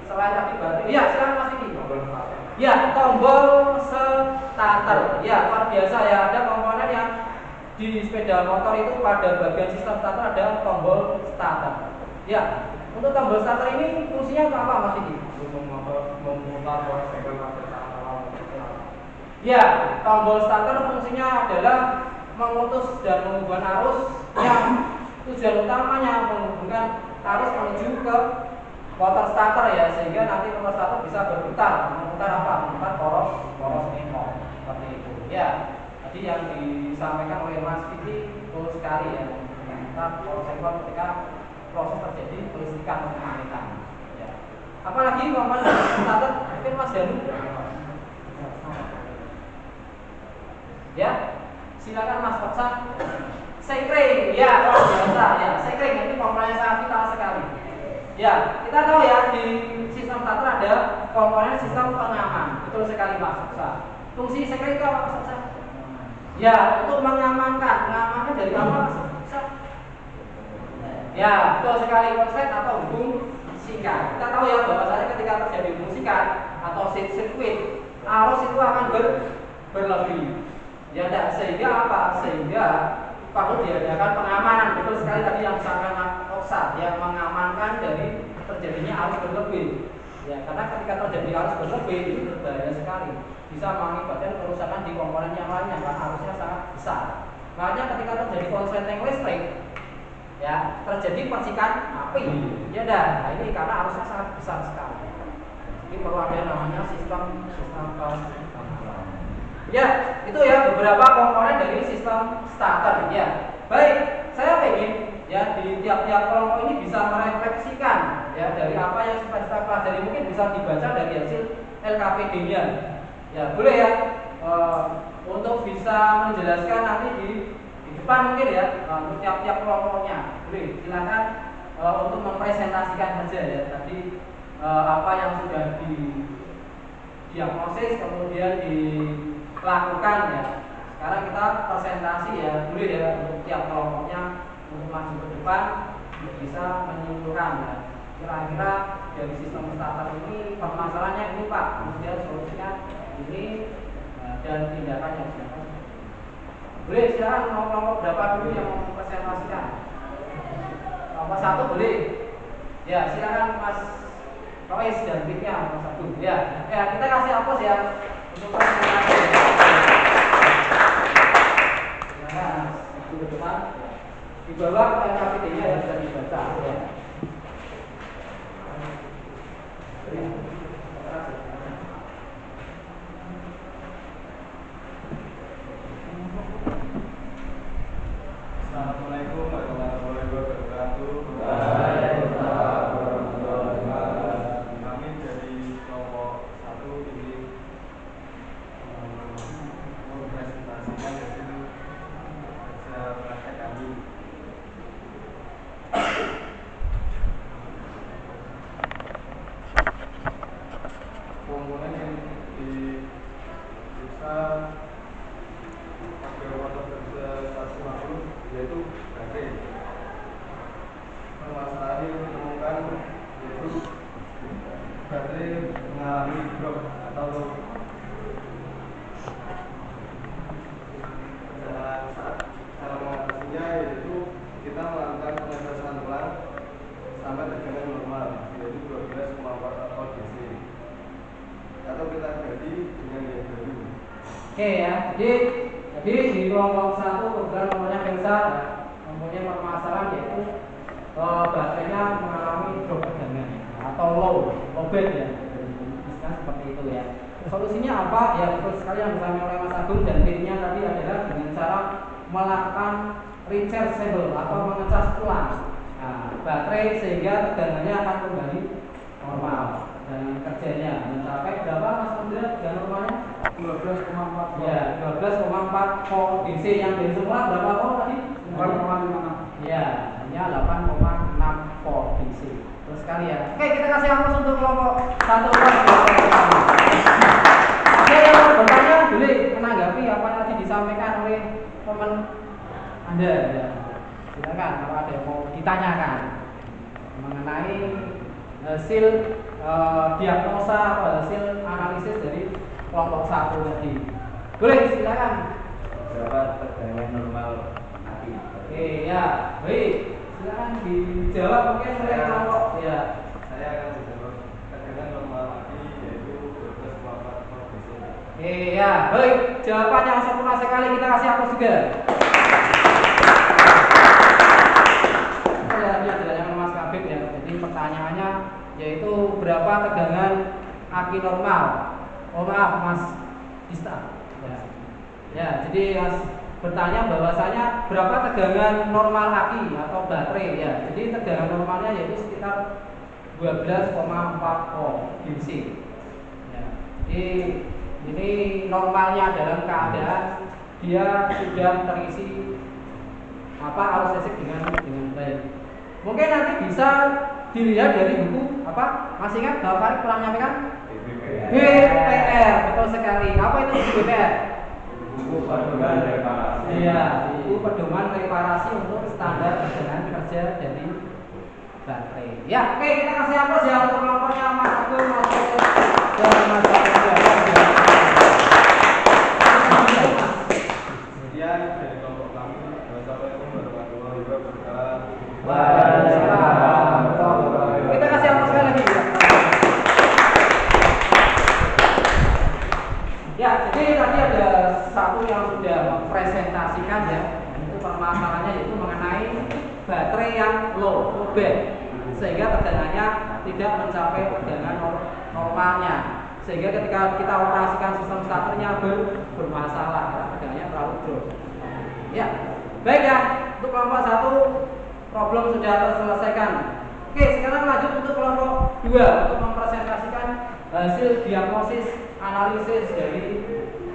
selain tadi baterai. Ya, silakan Mas Diki. Ya, tombol starter. Ya, luar biasa ya. Ada komponen yang di sepeda motor itu pada bagian sistem starter ada tombol starter. Ya, untuk tombol starter ini fungsinya untuk apa Mas Diki? Memutar segel pada saat awal. Ya, tombol starter fungsinya adalah memutus dan menghubungkan arus yang tujuan utamanya menghubungkan arus menuju ke motor starter ya, sehingga nanti motor starter bisa berputar. Memutar apa? Memutar poros impor seperti itu. Ya, tadi yang disampaikan oleh Mas Vicky betul sekali ya, memutar poros impor ketika proses terjadi kelistrikan pengalitan. Ya. Apalagi komponen starter mungkin Mas Danu. Ya, silakan Mas Faksa. Sekring, ya, luar biasa ya. Sekring ini komponen sangat vital sekali. Ya, kita tahu ya di sistem starter ada komponen sistem pengaman. Betul sekali Mas Faksa. Fungsi sekring itu apa Mas Faksa? Ya, untuk mengamankan. Mengamankan dari apa Mas Faksa? Ya, betul sekali, konslet atau hubung singkat. Kita tahu ya bahwasanya ketika terjadi hubung singkat atau sirkuit, arus itu akan berlebih. Ya enggak, sehingga apa? Sehingga perlu diadakan pengamanan. Betul sekali tadi yang disampaikan Oksa, yang mengamankan dari terjadinya arus berlebih. Ya, karena ketika terjadi arus berlebih itu berbahaya sekali, bisa mengakibatkan kerusakan di komponen yang lainnya karena arusnya sangat besar. Makanya ketika terjadi konsleting listrik, ya terjadi percikan api. Ya dah, nah ini karena arusnya sangat besar sekali. Ini perlu ada namanya sistem ya, itu ya beberapa komponen dari sistem starter ya. Baik, saya ingin ya di tiap-tiap kelompok ini bisa merefleksikan ya dari apa yang kita pelajari, mungkin bisa dibaca dari hasil LKPD-nya. Ya, boleh ya untuk bisa menjelaskan nanti di depan mungkin ya untuk tiap-tiap kelompoknya. Boleh, silakan untuk mempresentasikan saja ya tadi apa yang sudah diagnosis kemudian dilakukan ya. Sekarang kita presentasi ya, boleh ya untuk tiap kelompoknya untuk maju ke depan untuk bisa menyimpulkan ya. Kira-kira dari sistem starter ini permasalahannya ini Pak, kemudian solusinya ini dan tindakannya silakan. Boleh silakan kelompok berapa dulu yang mau mempresentasikan? Kelompok 1 boleh. Ya silakan Mas Rois dan Bitnya nomor 1. Ya, kita kasih hapus ya untuk presentasi. Nah, itu ke depan. Di bawah LKPD-nya yang sudah dibaca. Ya. Assalamualaikum warahmatullahi wabarakatuh. pakai motor versi 150 yaitu baterai. Permasalahan yang ditemukan yaitu baterai mengalami drop atau low. Cara mengatasinya yaitu kita melakukan pengetesan ulang sampai tegangan normal yaitu 12,4 volt DC atau kita ganti dengan yang baru. Oke ya, jadi di kelompok 1 program nomornya Pensa mempunyai permasalahan yaitu baterainya mengalami drop tegangan atau low bed ya, misalkan seperti itu ya. Solusinya apa? Ya betul sekali yang disampaikan oleh Mas Agung dan timnya tadi adalah dengan cara melakukan rechargeable atau mengecas ulang baterai sehingga tegangannya akan kembali normal dan kerjanya mencapai berapa Mas Andrea tegangan normalnya? 12,4 Ya 12,4 volt DC yang dari semula berapa volt tadi? 8,56. Ya hanya 8,6 volt DC. Terus sekali ya. Oke kita kasih aplaus untuk kelompok 1 Oke yang bertanya boleh menanggapi apa yang tadi disampaikan oleh teman Anda ya. Silakan kalau ada yang mau ditanyakan mengenai hasil diagnosa atau hasil analisis dari kelompok 1 tadi. Boleh silakan. Berapa tegangan normal aki? Oke ya, baik. Silakan dijawab mungkin oleh kelompok ya. Saya akan menjawab tegangan normal aki yaitu 12,4 volt DC. Oke ya, baik. Jawaban yang sempurna sekali kita kasih aplaus juga. Mas Kabib ya. Jadi pertanyaannya yaitu berapa tegangan aki normal? Oh maaf Mas Dista. Ya, jadi Mas bertanya bahwasanya berapa tegangan normal aki atau baterai ya. Jadi tegangan normalnya yaitu sekitar 12,4 volt DC. Ya. Jadi ini normalnya dalam keadaan dia sudah terisi arus listrik dengan baik. Mungkin nanti bisa dilihat dari buku apa? Masih ingat Bapak Farid pernah menyampaikan? BPR, betul sekali. Apa itu BPR? Buku pedoman reparasi. Iya, buku pedoman reparasi untuk standar tegangan kerja dari baterai. Ya, oke kita kasih aplaus ya untuk kelompoknya Mas Agung, Mas Joko, dan Mas Joko. Sekian dari kelompok kami. Wassalamualaikum warahmatullahi wabarakatuh. Waalaikumsalam. Kita kasih aplaus sekali lagi. Ya, jadi tadi ada satu yang sudah mempresentasikan ya, itu permasalahannya yaitu mengenai baterai yang low bed, sehingga tegangannya tidak mencapai tegangan normalnya, sehingga ketika kita operasikan sistem starternya bermasalah, ya, tegangannya terlalu drop. Ya, baik ya, untuk kelompok 1 problem sudah terselesaikan. Oke, sekarang lanjut untuk kelompok 2 untuk mempresentasikan hasil diagnosis analisis dari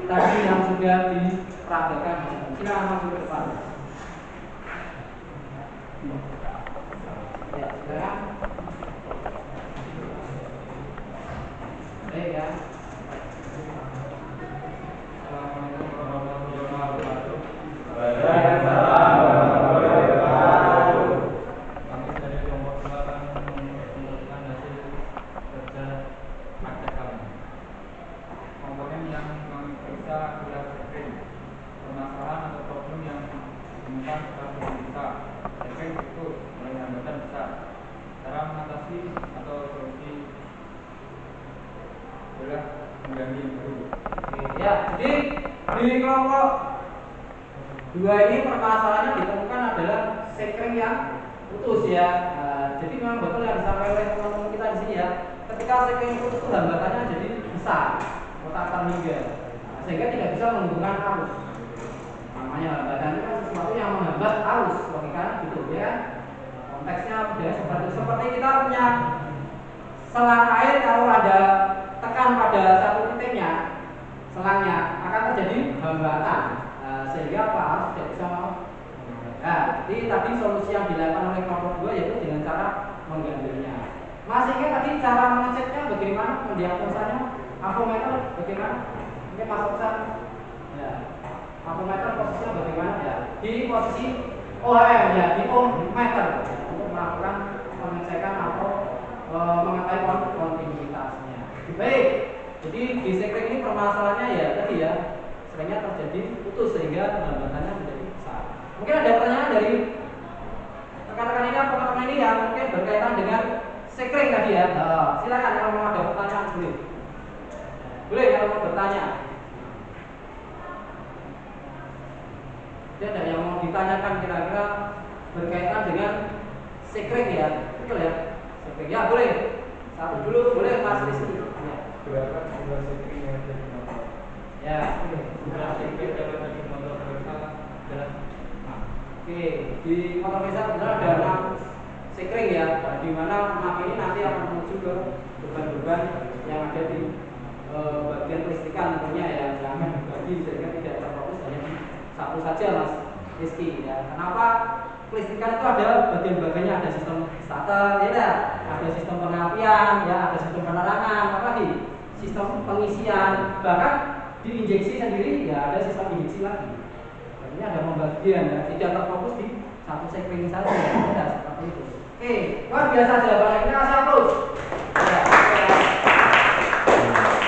tadi yang sudah diperagakan. Silakan masuk ke depan. Ya, silakan. Baik ya. Assalamualaikum warahmatullahi wabarakatuh. Waalaikumsalam warahmatullahi wabarakatuh. Kami dari kelompok 2 akan mengumpulkan hasil kerja praktek kami. Komponen yang kami periksa adalah sekring. Permasalahan atau problem yang ditemukan setelah kita sekring itu mulai hambatan besar. Cara mengatasi atau solusi adalah mengganti yang baru. Oke, ya, jadi di kelompok 2 ini permasalahannya ditemukan adalah sekring yang putus ya. Jadi memang betul yang disampaikan oleh teman-teman kita di sini ya. Ketika sekring putus itu hambatannya jadi besar, kotak hingga, sehingga tidak bisa menghubungkan arus. Namanya hambatan itu kan sesuatu yang menghambat arus, logikanya gitu ya. Konteksnya ya seperti kita punya selang air, kalau ada tekan pada satu titiknya selangnya akan terjadi hambatan, sehingga apa arus tidak bisa mau. Nah, jadi tadi solusi yang dilakukan oleh kelompok 2 yaitu dengan cara menggantinya. Masih ingat tadi cara mengeceknya bagaimana, mendiagnosanya, ampometer bagaimana? Oke, Mas Oksan. Ya. Ampermeter posisinya bagaimana ya? Di posisi OHM ya, di ohmmeter untuk melakukan pengecekan atau mengetahui kontinuitasnya. Baik. Jadi di sekring ini permasalahannya ya tadi ya, seringnya terjadi putus sehingga hambatannya menjadi besar. Mungkin ada pertanyaan dari rekan-rekan ini atau teman-teman ini yang mungkin berkaitan dengan sekring tadi ya. Silakan kalau mau ada pertanyaan boleh. Boleh kalau mau bertanya. Ada yang mau ditanyakan kira-kira berkaitan dengan sekring ya, betul ya? Sekring ya boleh. Satu dulu boleh Mas Rizky. Ya. Berapa jumlah sekring yang ada di motor? Ya. Jumlah sekring yang ada di motor Versa adalah 6. Oke, di motor Versa benar ada 6 sekring ya, di mana 6 ini nanti akan menuju ke beban-beban yang ada di bagian kelistrikan tentunya ya, yang akan dibagi sehingga tidak terfokus hanya di satu saja Mas Rizky ya. Kenapa? Kelistrikan itu ada bagian-bagiannya, ada sistem starter ya, ada sistem pengapian ya, ada sistem penerangan, apalagi sistem pengisian, bahkan di injeksi sendiri ya ada sistem injeksi lagi. Artinya ada pembagian ya, tidak terfokus di satu sekring saja ya, seperti itu. Oke, luar biasa jawabannya, kita kasih aplaus. Ya,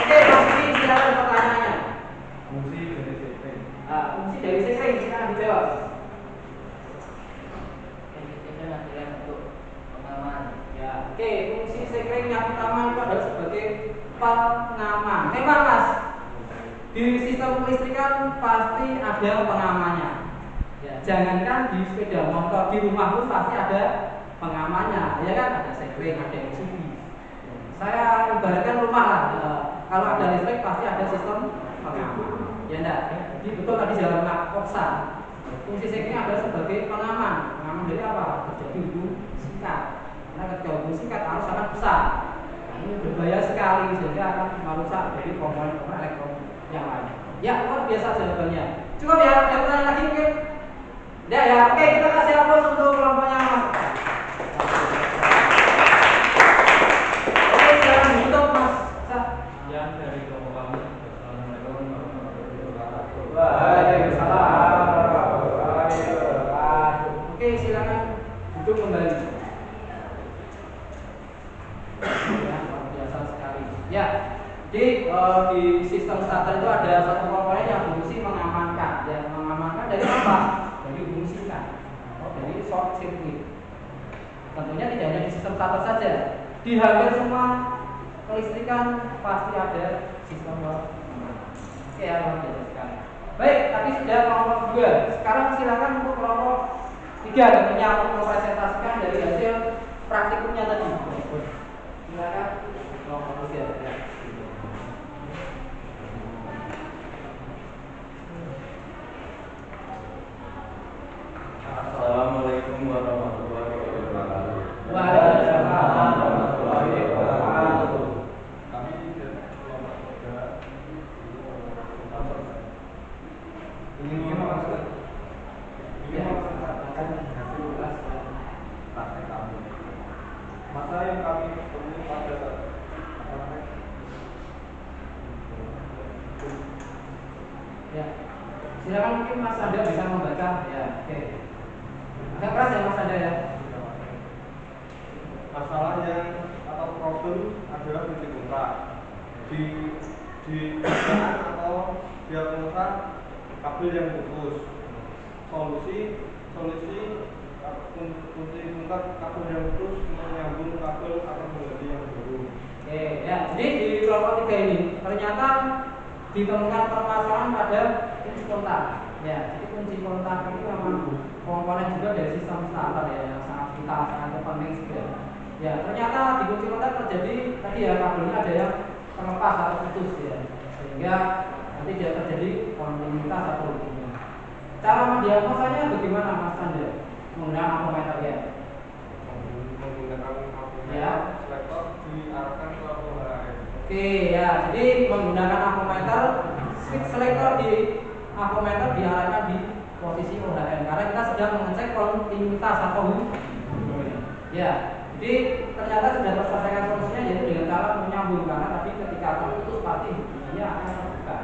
oke, Mas Rizky silakan pertanyaannya. Fungsi dari sekring. Fungsi dari sekring silakan dijawab. Ya, oke, fungsi sekring yang pertama itu adalah sebagai pengaman. Memang Mas, di sistem kelistrikan pasti ada pengamannya. Ya, jangankan di sepeda motor, di rumah pun pasti ada pengamannya. Ya kan, ada sekring, ada LCD. Saya ibaratkan rumah lah. Kalau ada listrik pasti ada sistem pengaman. Ya enggak? Jadi betul tadi jalan Oksan. Fungsi sekring adalah sebagai pengaman. Pengaman dari apa? Terjadi hubung singkat. Karena ketika hubung singkat arus sangat besar. Ini berbahaya sekali sehingga akan merusak dari komponen-komponen elektronik yang lain. Ya, luar biasa jawabannya. Cukup ya, ada pertanyaan lagi mungkin? Ya, oke, kita kasih aplaus untuk kelompoknya Mas. Oke, silakan ditutup Mas. Yang dari kelompok kami. Assalamualaikum warahmatullahi wabarakatuh. Waalaikumsalam warahmatullahi wabarakatuh. Oke, silakan duduk kembali. Ya, luar biasa sekali. Ya, di sistem starter itu ada satu komponen yang berfungsi mengamankan. Ya, mengamankan dari apa? Dari hubung singkat atau dari short circuit. Tentunya tidak hanya di sistem starter saja. Di hampir semua kelistrikan pasti ada sistem pengaman. Oke, ya, luar biasa sekali. Baik, tadi sudah kelompok 2. Sekarang silakan untuk kelompok 3 tentunya untuk mempresentasikan dari hasil praktikumnya tadi. Silakan kelompok 3 ya. Assalamualaikum warahmatullahi wabarakatuh. Waalaikumsalam warahmatullahi wabarakatuh. Kami dari kelompok 3 ingin praktek kami. Masa yang kami temui pada Ya. Silakan mungkin Mas Anda bisa membaca ya. Oke. Agak keras ya Mas Anda ya. masalah yang atau problem adalah kunci kontak di perusahaan atau diagnosa kabel yang putus. Solusi kunci kontak kabel yang putus menyambung kabel atau mengganti yang baru. Oke, ya. Jadi di kelompok 3 ini ternyata ditemukan permasalahan pada kunci kontak. Ya, jadi kunci kontak ini memang komponen juga dari sistem starter ya yang sangat vital, sangat penting juga. Ya, ternyata di kunci kontak terjadi tadi ya kabelnya ada yang terlepas atau putus ya, sehingga nanti tidak terjadi kontinuitas atau hubungan. Cara mendiagnosanya bagaimana Mas Anda? Menggunakan ampermeter ya? Menggunakan Ya. selektor diarahkan ke OHM. Oke ya, jadi menggunakan ampermeter, switch selector di ampermeter diarahkan di posisi OHM karena kita sedang mengecek kontinuitas atau hubungan. Ya, jadi ternyata sudah terselesaikan solusinya yaitu dengan cara menyambung karena tadi ketika terputus pasti hubungannya akan terbuka.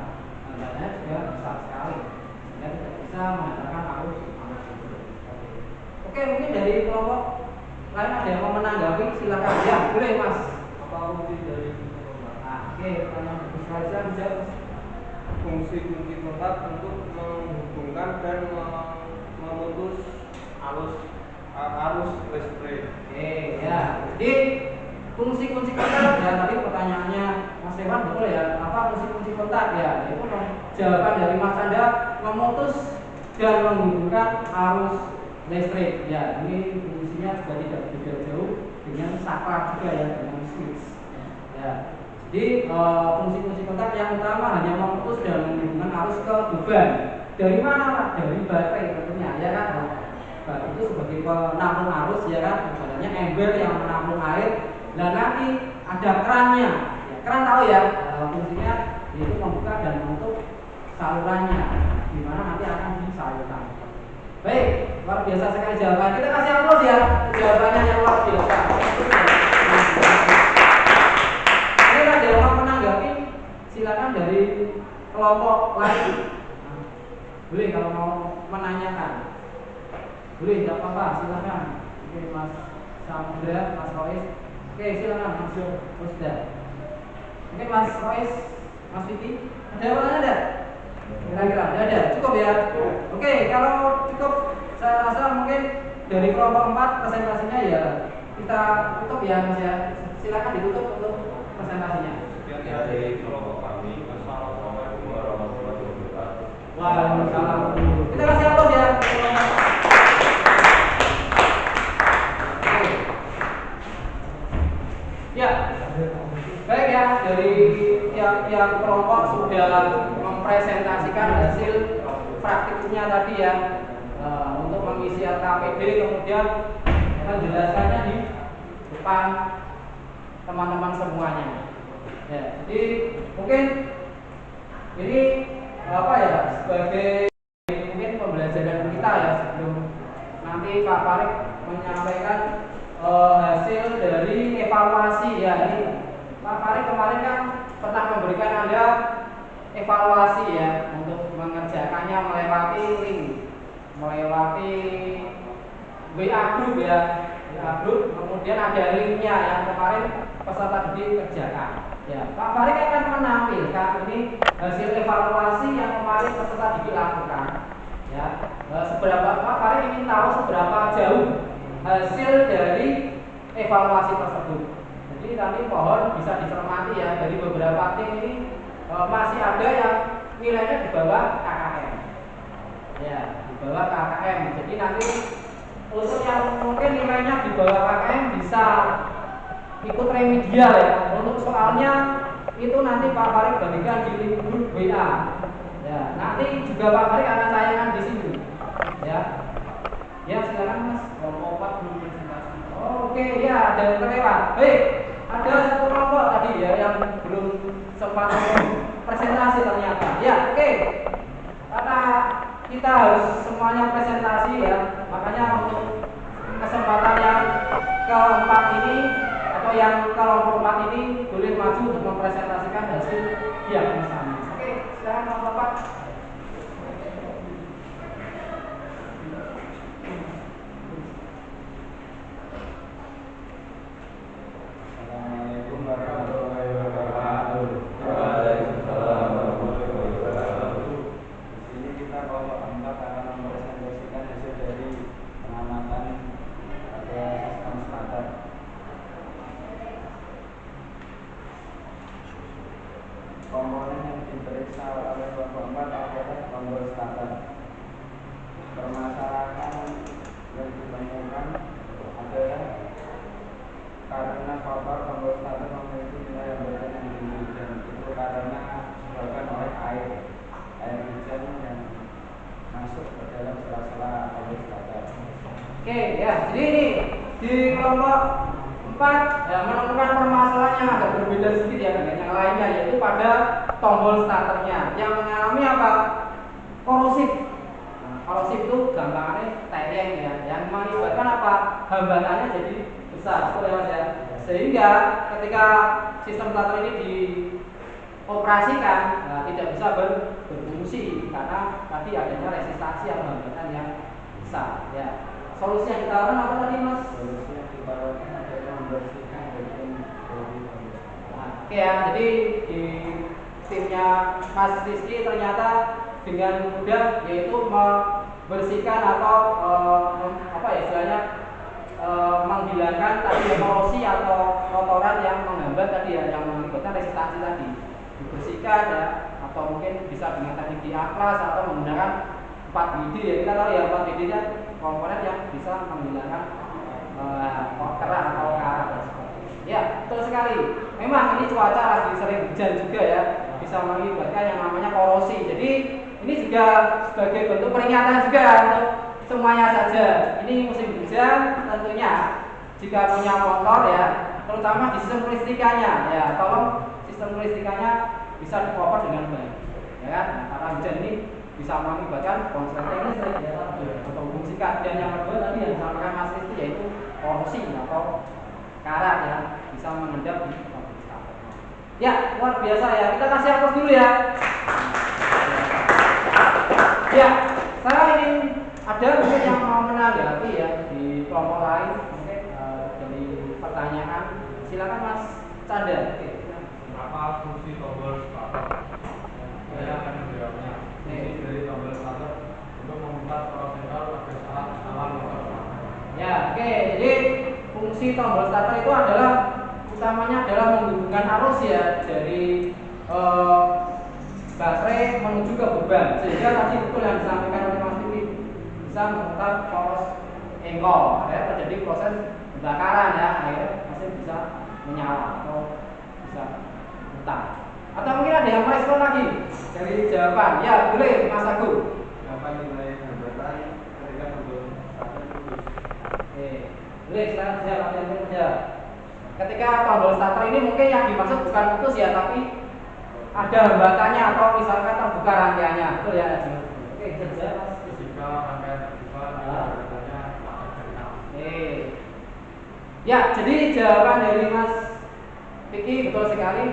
hambatannya juga besar sekali sehingga tidak bisa mengandalkan arus itu. Oke, mungkin dari kelompok lain ada yang mau menanggapi, silakan. Ya, boleh Mas. Apa fungsi dari Oke, pertanyaan bagus sekali, silakan dijawab. Fungsi kunci kontak untuk menghubungkan dan memutus arus listrik. Oke, ya. Jadi fungsi kunci kontak ya tadi pertanyaannya Mas Ewan betul ya. Apa fungsi kunci kontak ya? Itu jawaban dari Mas Chandra memutus dan menghubungkan arus listrik. Ya, ini fungsinya juga tidak berbeda jauh dengan saklar juga ya, dengan switch. Ya. Jadi fungsi-fungsi kontak yang utama hanya memutus dan menghubungkan arus ke beban. Dari mana Pak? Dari baterai tentunya, ya kan? Baterai itu sebagai penampung arus, ya kan? Sebenarnya embel yang menampung air. Dan nanti ada kerannya. Ya, keran tahu ya? Fungsinya yaitu membuka dan menutup salurannya, di mana nanti akan disalurkan. Baik, luar biasa sekali jawaban. Kita kasih aplaus ya, jawabannya yang luar biasa. Ada yang mau menanggapi, silakan dari kelompok lain. Boleh kalau mau menanyakan, boleh, tidak apa-apa, silakan. Oke, Mas Samudra, Mas Rois. Oke, silakan Mas Rusda. Mungkin Mas Rois, Mas Vicky, ada pertanyaan ada? Kira-kira ada, cukup ya. Oke, kalau cukup, saya rasa mungkin dari kelompok 4 presentasinya ya kita tutup ya Mas ya. Silakan ditutup untuk presentasinya. Sekian dari kelompok kami. Wassalamualaikum warahmatullahi wabarakatuh. Waalaikumsalam. Kita kasih aplaus ya. Oke. Ya. Baik ya, dari tiap kelompok sudah mempresentasikan hasil praktiknya tadi ya, untuk mengisi LKPD, kemudian menjelaskannya di depan teman-teman semuanya. Ya, jadi mungkin ini apa ya, sebagai mungkin pembelajaran kita ya, sebelum nanti Pak Farid menyampaikan hasil dari evaluasi ya. Ini Pak Farid kemarin kan pernah memberikan Anda evaluasi ya untuk mengerjakannya melewati link, melewati WA group ya, WA group, kemudian ada linknya yang kemarin peserta didik kerjakan. Ya, Pak Farid akan menampilkan ini hasil evaluasi yang kemarin peserta didik lakukan. Ya, seberapa Pak Farid ingin tahu seberapa jauh hasil dari evaluasi tersebut. Jadi nanti mohon bisa dicermati ya, dari beberapa tim ini masih ada yang nilainya di bawah KKM. Ya, di bawah KKM. Jadi nanti untuk yang mungkin nilainya di bawah KKM bisa ikut remedial ya. Untuk soalnya itu nanti Pak Farid bagikan di link grup WA. Ya, nanti juga Pak Farid akan tayangkan di sini. Ya. Ya, silakan Mas. Kelompok 4 belum presentasi. Oke, ya, ada yang terlewat. Baik, ada satu kelompok tadi ya yang belum sempat presentasi ternyata. Ya, oke. Karena kita harus semuanya presentasi ya, makanya untuk kesempatan yang keempat ini atau yang kelompok 4 ini boleh maju untuk mempresentasikan hasil diagnosanya. Oke, silakan kelompok 4. Assalamualaikum warahmatullahi wabarakatuh. Waalaikumsalam warahmatullahi wabarakatuh. Di sini kita kelompok 4 akan mempresentasikan hasil dari pengamatan pada sistem starter. Komponen yang diperiksa oleh kelompok 4 adalah tombol starter. Permasalahan yang ditemukan adalah karena faktor tombol starter memiliki nilai hambatan yang tinggi, dan itu karena disebabkan oleh air hujan yang masuk ke dalam sela-sela tombol starter. Oke, ya. Jadi ini di kelompok 4 ya, menemukan permasalahan yang agak berbeda sedikit ya dengan yang lainnya, yaitu pada tombol starternya yang mengalami apa? Korosif. Nah, korosif itu gampangannya tayang ya, yang mengakibatkan apa? Hambatannya jadi besar, betul ya Mas ya. Sehingga ketika sistem starter ini dioperasikan tidak bisa berfungsi karena tadi adanya resistansi atau hambatan yang besar. Ya. Solusi yang ditawarkan apa tadi Mas? Solusi yang ditawarkan adalah membersihkan bagian dari Oke ya, jadi di timnya Mas Rizky ternyata dengan mudah yaitu membersihkan atau apa ya istilahnya menghilangkan tadi korosi atau kotoran yang menghambat tadi ya, yang mengakibatkan resistansi tadi dibersihkan ya, atau mungkin bisa dengan teknik di aklas atau menggunakan 4BD ya, kita tahu ya 4BD nya komponen yang bisa menghilangkan kerak atau karat dan sebagainya. Ya, betul sekali. Memang ini cuaca lagi sering hujan juga ya, bisa mengakibatkan yang namanya korosi. Jadi ini juga sebagai bentuk peringatan juga untuk semuanya saja. Ini musim hujan, tentunya jika punya motor ya, terutama di sistem kelistrikannya ya, tolong sistem kelistrikannya bisa di-cover dengan baik. Ya kan? Nah, karena hujan ini bisa mengakibatkan konsleting listrik ya, atau fungsikan. Dan yang kedua tadi yang disampaikan Mas Rizky yaitu korosi atau karat ya, bisa mengendap di pabrik starter. Ya, luar biasa ya. Kita kasih aplaus dulu ya. Ya, saya ingin ada mungkin yang mau menanggapi ya di kelompok lain mungkin dari pertanyaan. Silakan Mas Canda. Oke. Apa fungsi tombol starter? Saya akan menjawabnya. Fungsi dari tombol starter untuk memutar poros sentral pada saat awal motor starter. Ya, oke. Jadi fungsi tombol starter itu adalah utamanya adalah menghubungkan arus ya dari baterai menuju ke beban, sehingga tadi betul yang disampaikan oleh Mas Diki bisa memutar poros engkol ya, terjadi proses pembakaran ya, akhirnya mesin bisa menyala atau bisa mutar. Atau mungkin ada yang merespon lagi dari jawaban? Ya boleh Mas Agung. apa nilai hambatan ketika tombol starter putus? Boleh sekarang saya latihan kerja. Ketika tombol starter ini mungkin yang dimaksud bukan putus ya, tapi ada hambatannya atau misalkan terbuka rangkaiannya, betul ya? Oke, kerja Mas. Jika rangkaian terbuka, hambatannya akan terkenal. Ya, jadi jawaban dari Mas Vicky betul sekali.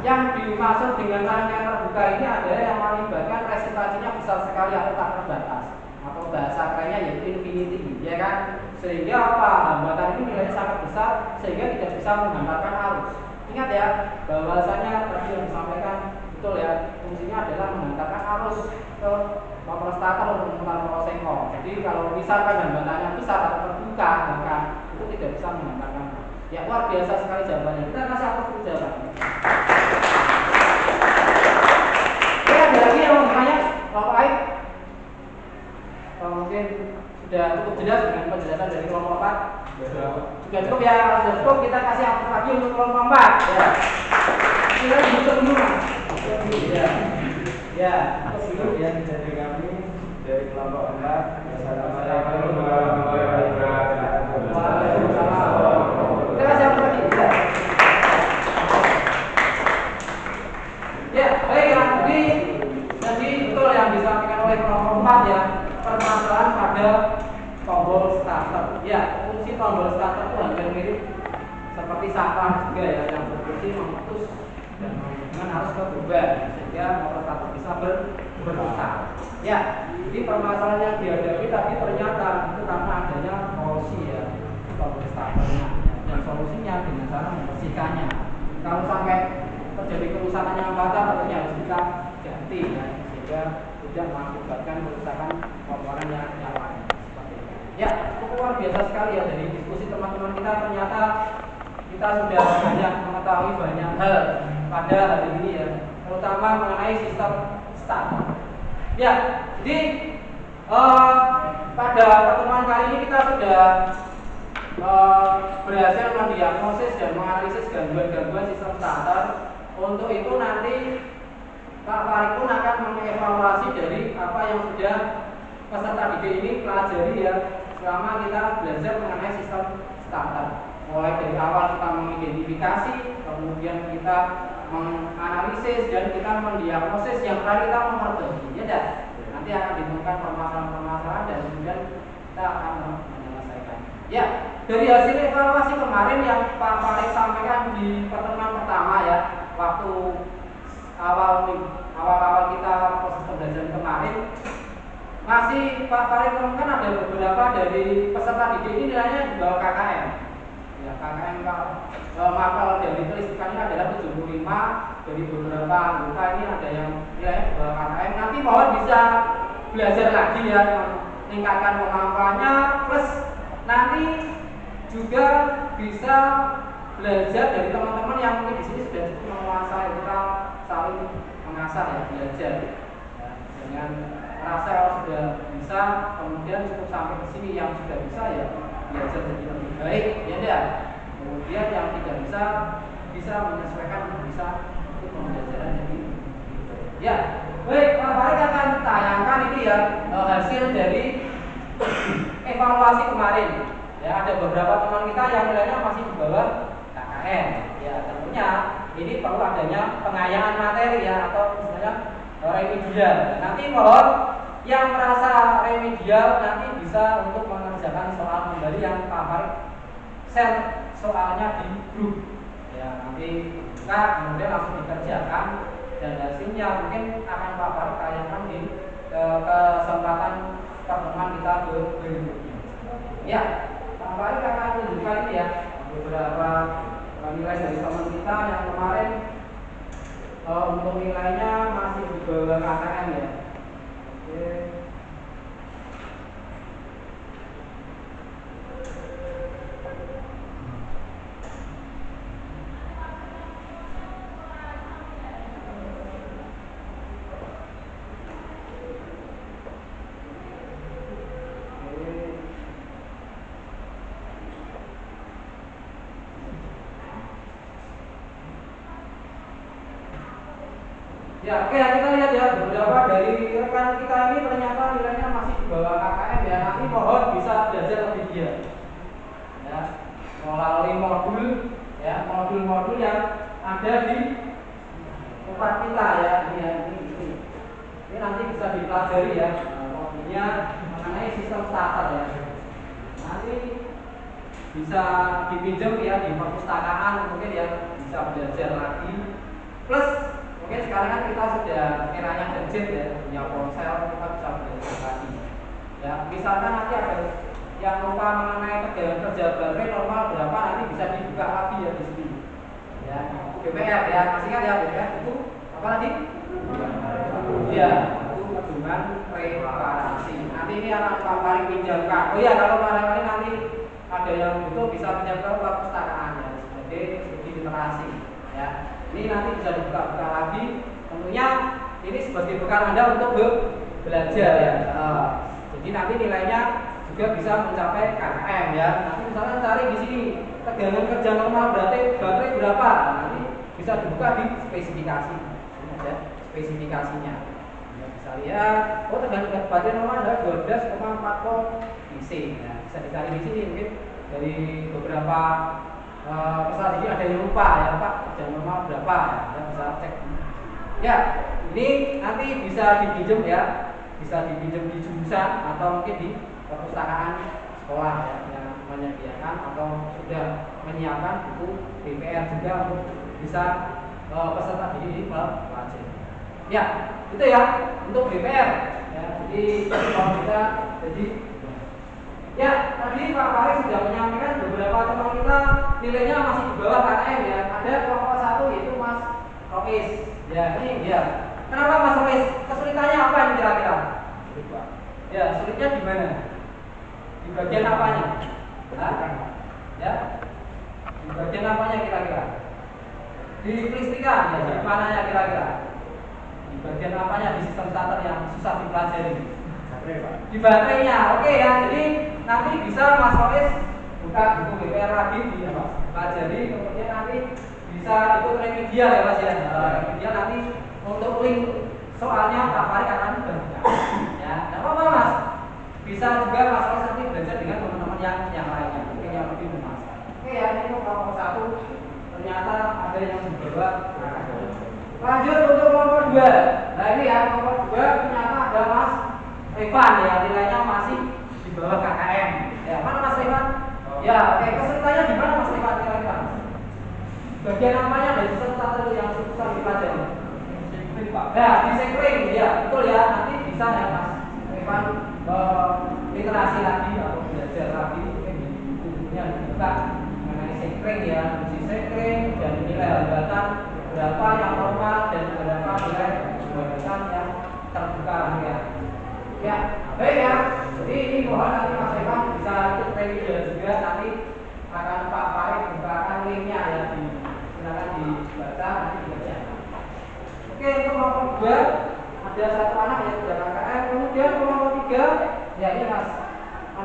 Yang dimaksud dengan rangkaian terbuka ini adalah yang mengakibatkan resistansinya besar sekali atau tak terbatas, atau bahasa kerennya yaitu infinity, ya kan? Sehingga apa? Hambatan ini nilainya sangat besar sehingga tidak bisa menghambatkan arus. Ingat ya, bahwasanya tadi yang disampaikan betul ya, fungsinya adalah menghantarkan arus ke motor starter untuk memutar poros engkol. Jadi kalau misalkan hambatannya besar atau terbuka, maka itu tidak bisa menghantarkan. Ya luar biasa sekali jawabannya. Kita kasih atas jawabannya. Oke, ada lagi yang mau bertanya? Kelompok lain? Mungkin sudah cukup jelas dengan penjelasan dari kelompok 4. Sudah cukup ya, kalau sudah cukup kita kasih atas lagi untuk kelompok 4 ya. Kita tutup dulu Mas. Ya, Ya, tutup dulu ya dari kami dari kelompok 4. Assalamualaikum warahmatullahi wabarakatuh. Waalaikumsalam. Kita kasih atas lagi ya. Ya, baik ya. Jadi betul yang disampaikan oleh kelompok 4 ya, permasalahan pada tombol starter. Ya, fungsi tombol starter itu hampir mirip seperti saklar juga ya, yang berfungsi memutus dan menghubungkan arus ke beban sehingga motor starter bisa berputar. Ya, jadi permasalahan yang dihadapi tadi ternyata itu karena adanya korosi ya tombol starternya, dan solusinya dengan cara membersihkannya. Kalau sampai terjadi kerusakan yang fatal, tentunya harus kita ganti ya, sehingga tidak mengakibatkan kerusakan komponen yang lain. Ya, cukup luar biasa sekali ya dari diskusi teman-teman kita. Ternyata kita sudah banyak mengetahui banyak hal pada hari ini ya, terutama mengenai sistem starter. Ya, jadi pada pertemuan kali ini kita sudah berhasil mendiagnosis dan menganalisis gangguan-gangguan sistem starter. Untuk itu nanti Pak Farid pun akan mengevaluasi dari apa yang sudah peserta didik ini pelajari ya selama kita belajar mengenai sistem starter. Mulai dari awal kita mengidentifikasi, kemudian kita menganalisis dan kita mendiagnosis, yang terakhir kita memperbaiki. Ya dah. Nanti akan ditemukan permasalahan-permasalahan dan kemudian kita akan menyelesaikan. Ya, dari hasil evaluasi kemarin yang Pak Farid sampaikan di pertemuan pertama ya, waktu awal kita proses pembelajaran kemarin masih Pak Farid kan ada beberapa dari peserta didik ini nilainya di bawah KKM. Ya, KKM mapel dari kelistrikan ini adalah 75, dari beberapa anggota ini ada yang nilainya di bawah KKM. Nanti mohon bisa belajar lagi ya, meningkatkan kemampuannya, plus nanti juga bisa belajar dari teman-teman yang mungkin di sini sudah cukup menguasai, kita saling mengasah ya, belajar ya, dengan merasa kalau sudah bisa kemudian cukup sampai ke sini, yang sudah bisa ya belajar jadi lebih baik ya enggak, kemudian yang tidak bisa menyesuaikan untuk bisa ikut pembelajaran jadi ya. Baik, Pak Farid akan tayangkan ini ya hasil dari evaluasi kemarin ya. Ada beberapa teman kita yang nilainya masih di bawah KKM ya, tentunya ini perlu adanya pengayaan materi ya, atau misalnya remedial. Nanti mohon yang merasa remedial nanti bisa untuk mengerjakan soal kembali yang Pak Farid share soalnya di grup ya, nanti kita kemudian langsung dikerjakan dan hasilnya mungkin akan Pak Farid tayangkan di kesempatan pertemuan kita berikutnya ya. Pak Farid akan tunjukkan ini ya beberapa nilai dari teman kita yang kemarin untuk nilainya masih di bawah KKM ya. Oke. Ya, oke ya, kita lihat ya beberapa dari rekan kita ini ternyata nilainya masih di bawah KKM ya. Nanti mohon bisa belajar lebih giat ya, melalui modul ya, modul-modul yang ada di tempat kita ya. Ini nanti bisa dipelajari ya modulnya mengenai sistem starter ya. Nanti bisa dipinjam ya di perpustakaan, mungkin ya bisa belajar lagi. Plus mungkin sekarang kan kita sudah eranya gadget ya, punya ponsel, kita bisa belajar lagi ya. Misalkan nanti ada yang lupa mengenai tegangan kerja baterai normal berapa, nanti bisa dibuka lagi ya di sini ya. BPR ya, masih kan ya BPR itu apa tadi? Ya, itu pedoman reparasi. Nanti ini akan Pak Farid pinjamkan. Oh ya, kalau barangkali nanti ada yang butuh bisa pinjamkan ke perpustakaan ya, sebagai studi literasi ya. Ini nanti bisa dibuka-buka lagi. Tentunya ini sebagai bekal Anda untuk belajar ya. Jadi nanti nilainya juga bisa mencapai KKM ya. Nanti misalnya cari di sini tegangan kerja normal berarti baterai berapa. Nanti bisa dibuka di spesifikasi. Ini ada spesifikasinya. Ya, bisa lihat, oh tegangan baterai normal adalah 12,4 volt DC. Ya, bisa dicari di sini mungkin dari beberapa peserta ini ada yang lupa ya Pak, jam normal berapa ya, bisa cek ya. Ini nanti bisa dipinjam ya, bisa dipinjam di jurusan atau mungkin di perpustakaan sekolah ya, yang menyediakan atau sudah menyiapkan buku BPR juga untuk bisa peserta didik pelajari ya. Itu ya untuk BPR ya. Jadi kalau kita ya, tadi Pak Farid sudah menyampaikan beberapa teman kita nilainya masih di bawah KKM ya. Ada kelompok satu yaitu Mas Rois. Ya, ini dia. Kenapa Mas Rois? Kesulitannya apa ini kira-kira? Ya, sulitnya di mana? Di bagian apanya? Ya, di bagian apanya kira-kira? Di kelistrikan ya, di mananya kira-kira? Di bagian apanya di sistem starter yang susah dipelajari? Di baterainya. Oke ya, jadi nanti bisa Mas Rois buka buku BPR lagi dipelajari, kemudian nanti bisa ikut remedial ya Mas ya. Remedial nanti untuk link soalnya Pak Farid akan buka ya. Tidak apa-apa Mas, bisa juga Mas Rois nanti belajar dengan teman-teman yang lainnya, mungkin yang lebih memuaskan. Oke ya, ini kelompok satu ternyata ada yang di bawah. Lanjut untuk kelompok 2. Nah ini ya, kelompok 2 ternyata ada Mas Evan ya, nilainya masih di bawah KKM. Ya, mana Mas Evan? Ya, oke, kesulitannya di mana Mas Evan kira-kira? Bagian apanya dari sistem starter yang susah dipelajari? Pak. Nah, di sekring ya, betul ya. Nanti bisa ya Mas Evan literasi lagi atau belajar lagi mungkin di bukunya dibuka mengenai sekring ya, fungsi sekring dan nilai hambatan berapa yang normal dan berapa nilai hambatan yang terbuka ya. Ya, baik ya. Jadi ini mohon nanti Mas Evan bisa ikut webinar juga, nanti akan Pak Farid bukakan linknya ya, silakan dibaca nanti dikerjakan. Oke, untuk kelompok 2 ada satu anak yang sudah KKM. Kemudian kelompok 3 ya ini Mas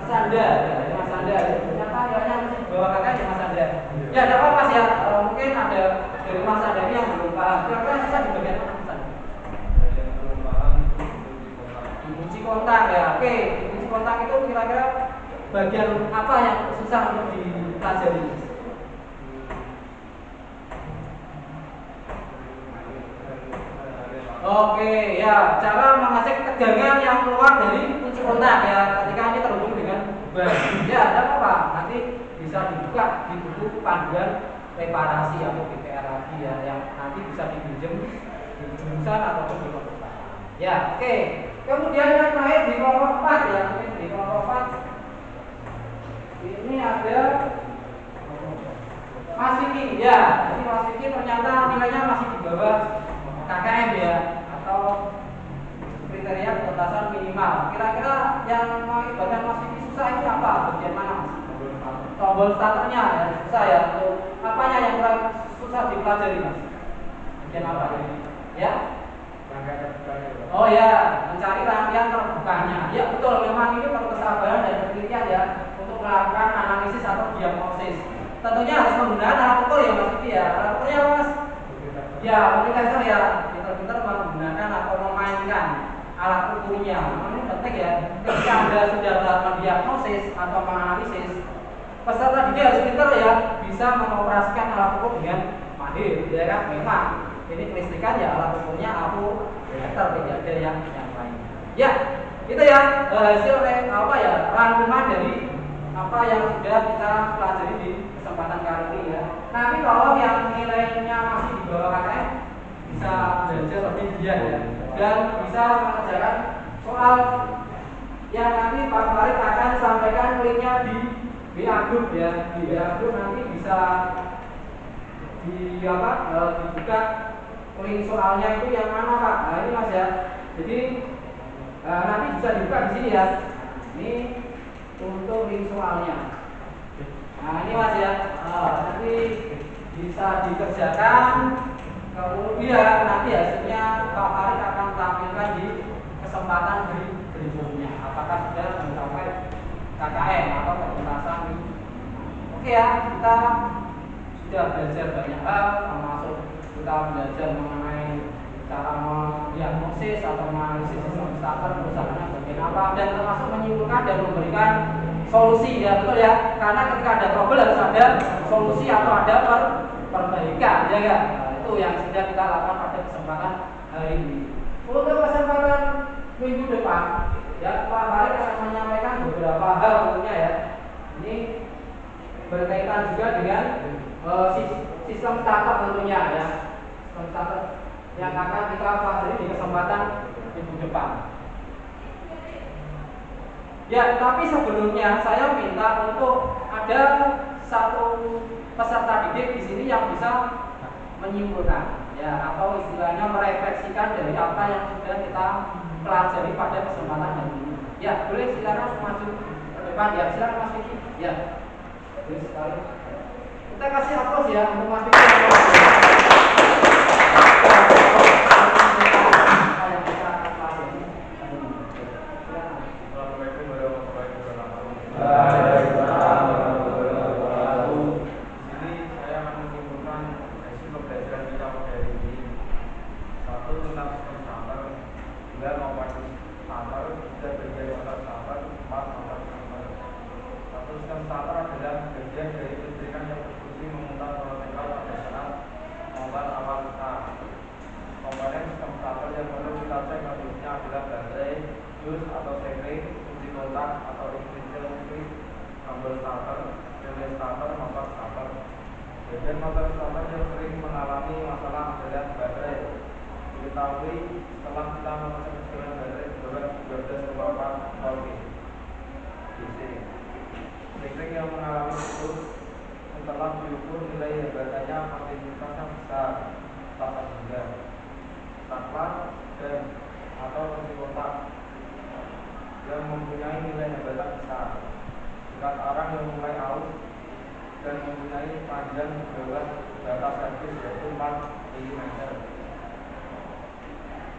Sanda ya, ini Mas Sanda. Ternyata nilainya masih di bawah KKM ya Mas Sanda. Ya, tidak apa-apa Mas ya. Mungkin ada dari Mas Sanda ini yang belum paham. Kira-kira bisa di bagian mana Mas Sanda? Yang belum paham Kunci kontak ya. Oke, kunci kontak itu kira-kira bagian apa yang susah untuk dipelajari? Oke, ya, cara mengecek tegangan yang keluar dari kunci kontak ya, ketika ini terhubung dengan ban. Ya, ada apa? Nanti bisa dibuka di buku panduan reparasi atau BPR lagi ya, yang nanti bisa dipinjam di jurusan ataupun di perpustakaan. Ya, oke. Kemudian yang terakhir di kelompok 4 ya, mungkin di kelompok 4 ini ada Mas Vicky ya. Jadi Mas Vicky ternyata nilainya masih di bawah KKM ya, atau kriteria ketuntasan minimal. Kira-kira yang mengakibatkan Mas Vicky susah ini apa? Bagian mana Mas? Tombol starternya ya, susah ya. Untuk apanya yang kurang susah dipelajari Mas? Bagian apa ya? Oh ya, mencari rangkaian terbukanya. Ya betul, memang ini perlu kesabaran dan ketelitian ya untuk melakukan analisis atau diagnosis. Tentunya harus menggunakan alat ukur ya Mas Vicky ya. Alat ukurnya apa Mas? Ya, multitester ya, pinter-pinter menggunakan atau memainkan alat ukurnya. Ini penting ya. Ketika Anda sudah mendiagnosis atau menganalisis, peserta didik harus pinter ya, bisa mengoperasikan alat ukur dengan mahir. Ya kan, memang ini kelistrikan ya, alat ukurnya aku meter, tidak ada yang lain. Ya, itu ya hasil apa ya, rangkuman dari apa yang sudah kita pelajari di kesempatan kali ini ya. Nanti kalau yang nilainya masih di bawah KKM bisa belajar lebih giat ya, dan bisa mengerjakan soal yang nanti Pak Farid akan sampaikan linknya di WA Group ya. Di WA Group nanti bisa dibuka link soalnya itu yang mana Pak. Nah ini Mas ya. Jadi nanti bisa dibuka di sini ya. Ini untuk link soalnya. Nah ini Mas ya, nanti bisa dikerjakan, kemudian nanti hasilnya Pak Farid akan tampilkan di kesempatan berikutnya. Apakah sudah mencapai KKM atau ketuntasan? Oke ya, kita sudah belajar banyak hal, termasuk kita belajar mengenai cara mendiagnosis atau menganalisis sistem starter perusahaan bagian apa, dan termasuk menyimpulkan dan memberikan solusi ya, betul ya, karena ketika ada trouble harus ada solusi atau ada perbaikan ya kan. Nah, itu yang sudah kita lakukan pada kesempatan hari ini. Untuk kesempatan minggu depan ya, Pak Farid akan menyampaikan beberapa hal tentunya ya. Ini berkaitan juga dengan sistem starter tentunya ya, sistem starter yang akan kita pelajari di kesempatan minggu depan. Ya, tapi sebelumnya saya minta untuk ada satu peserta didik di sini yang bisa menyimpulkan ya, atau istilahnya merefleksikan dari apa yang sudah kita pelajari pada kesempatan hari ini. Ya, boleh silakan maju ke depan ya, silakan Mas Vicky. Ya, boleh sekali. Kita kasih aplaus ya untuk Mas Vicky. diketahui setelah kita memasang keseimbangan baterai di bawah 12,4 volt DC. Listrik yang mengalami putus setelah diukur nilai hambatannya kontinuitas yang besar, salah satunya saklar dan atau kunci kontak yang mempunyai nilai hambatan besar, tingkat arang yang mulai aus dan mempunyai panjang di bawah batas servis yaitu 4 mm.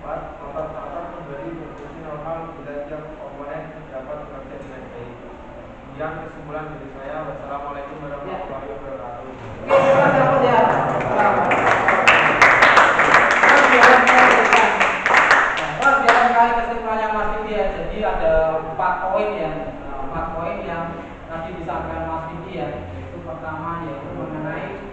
4. Motor starter kembali berfungsi normal bila tiap komponen dapat bekerja dengan baik. Sekian kesimpulan dari saya. Wassalamualaikum warahmatullahi wabarakatuh. Oke, terima kasih ya. Biar sekali kesimpulannya Mas Didi ya. Jadi ada 4 poin ya. 4 poin yang tadi disampaikan Mas Didi ya. Itu pertama yaitu mengenai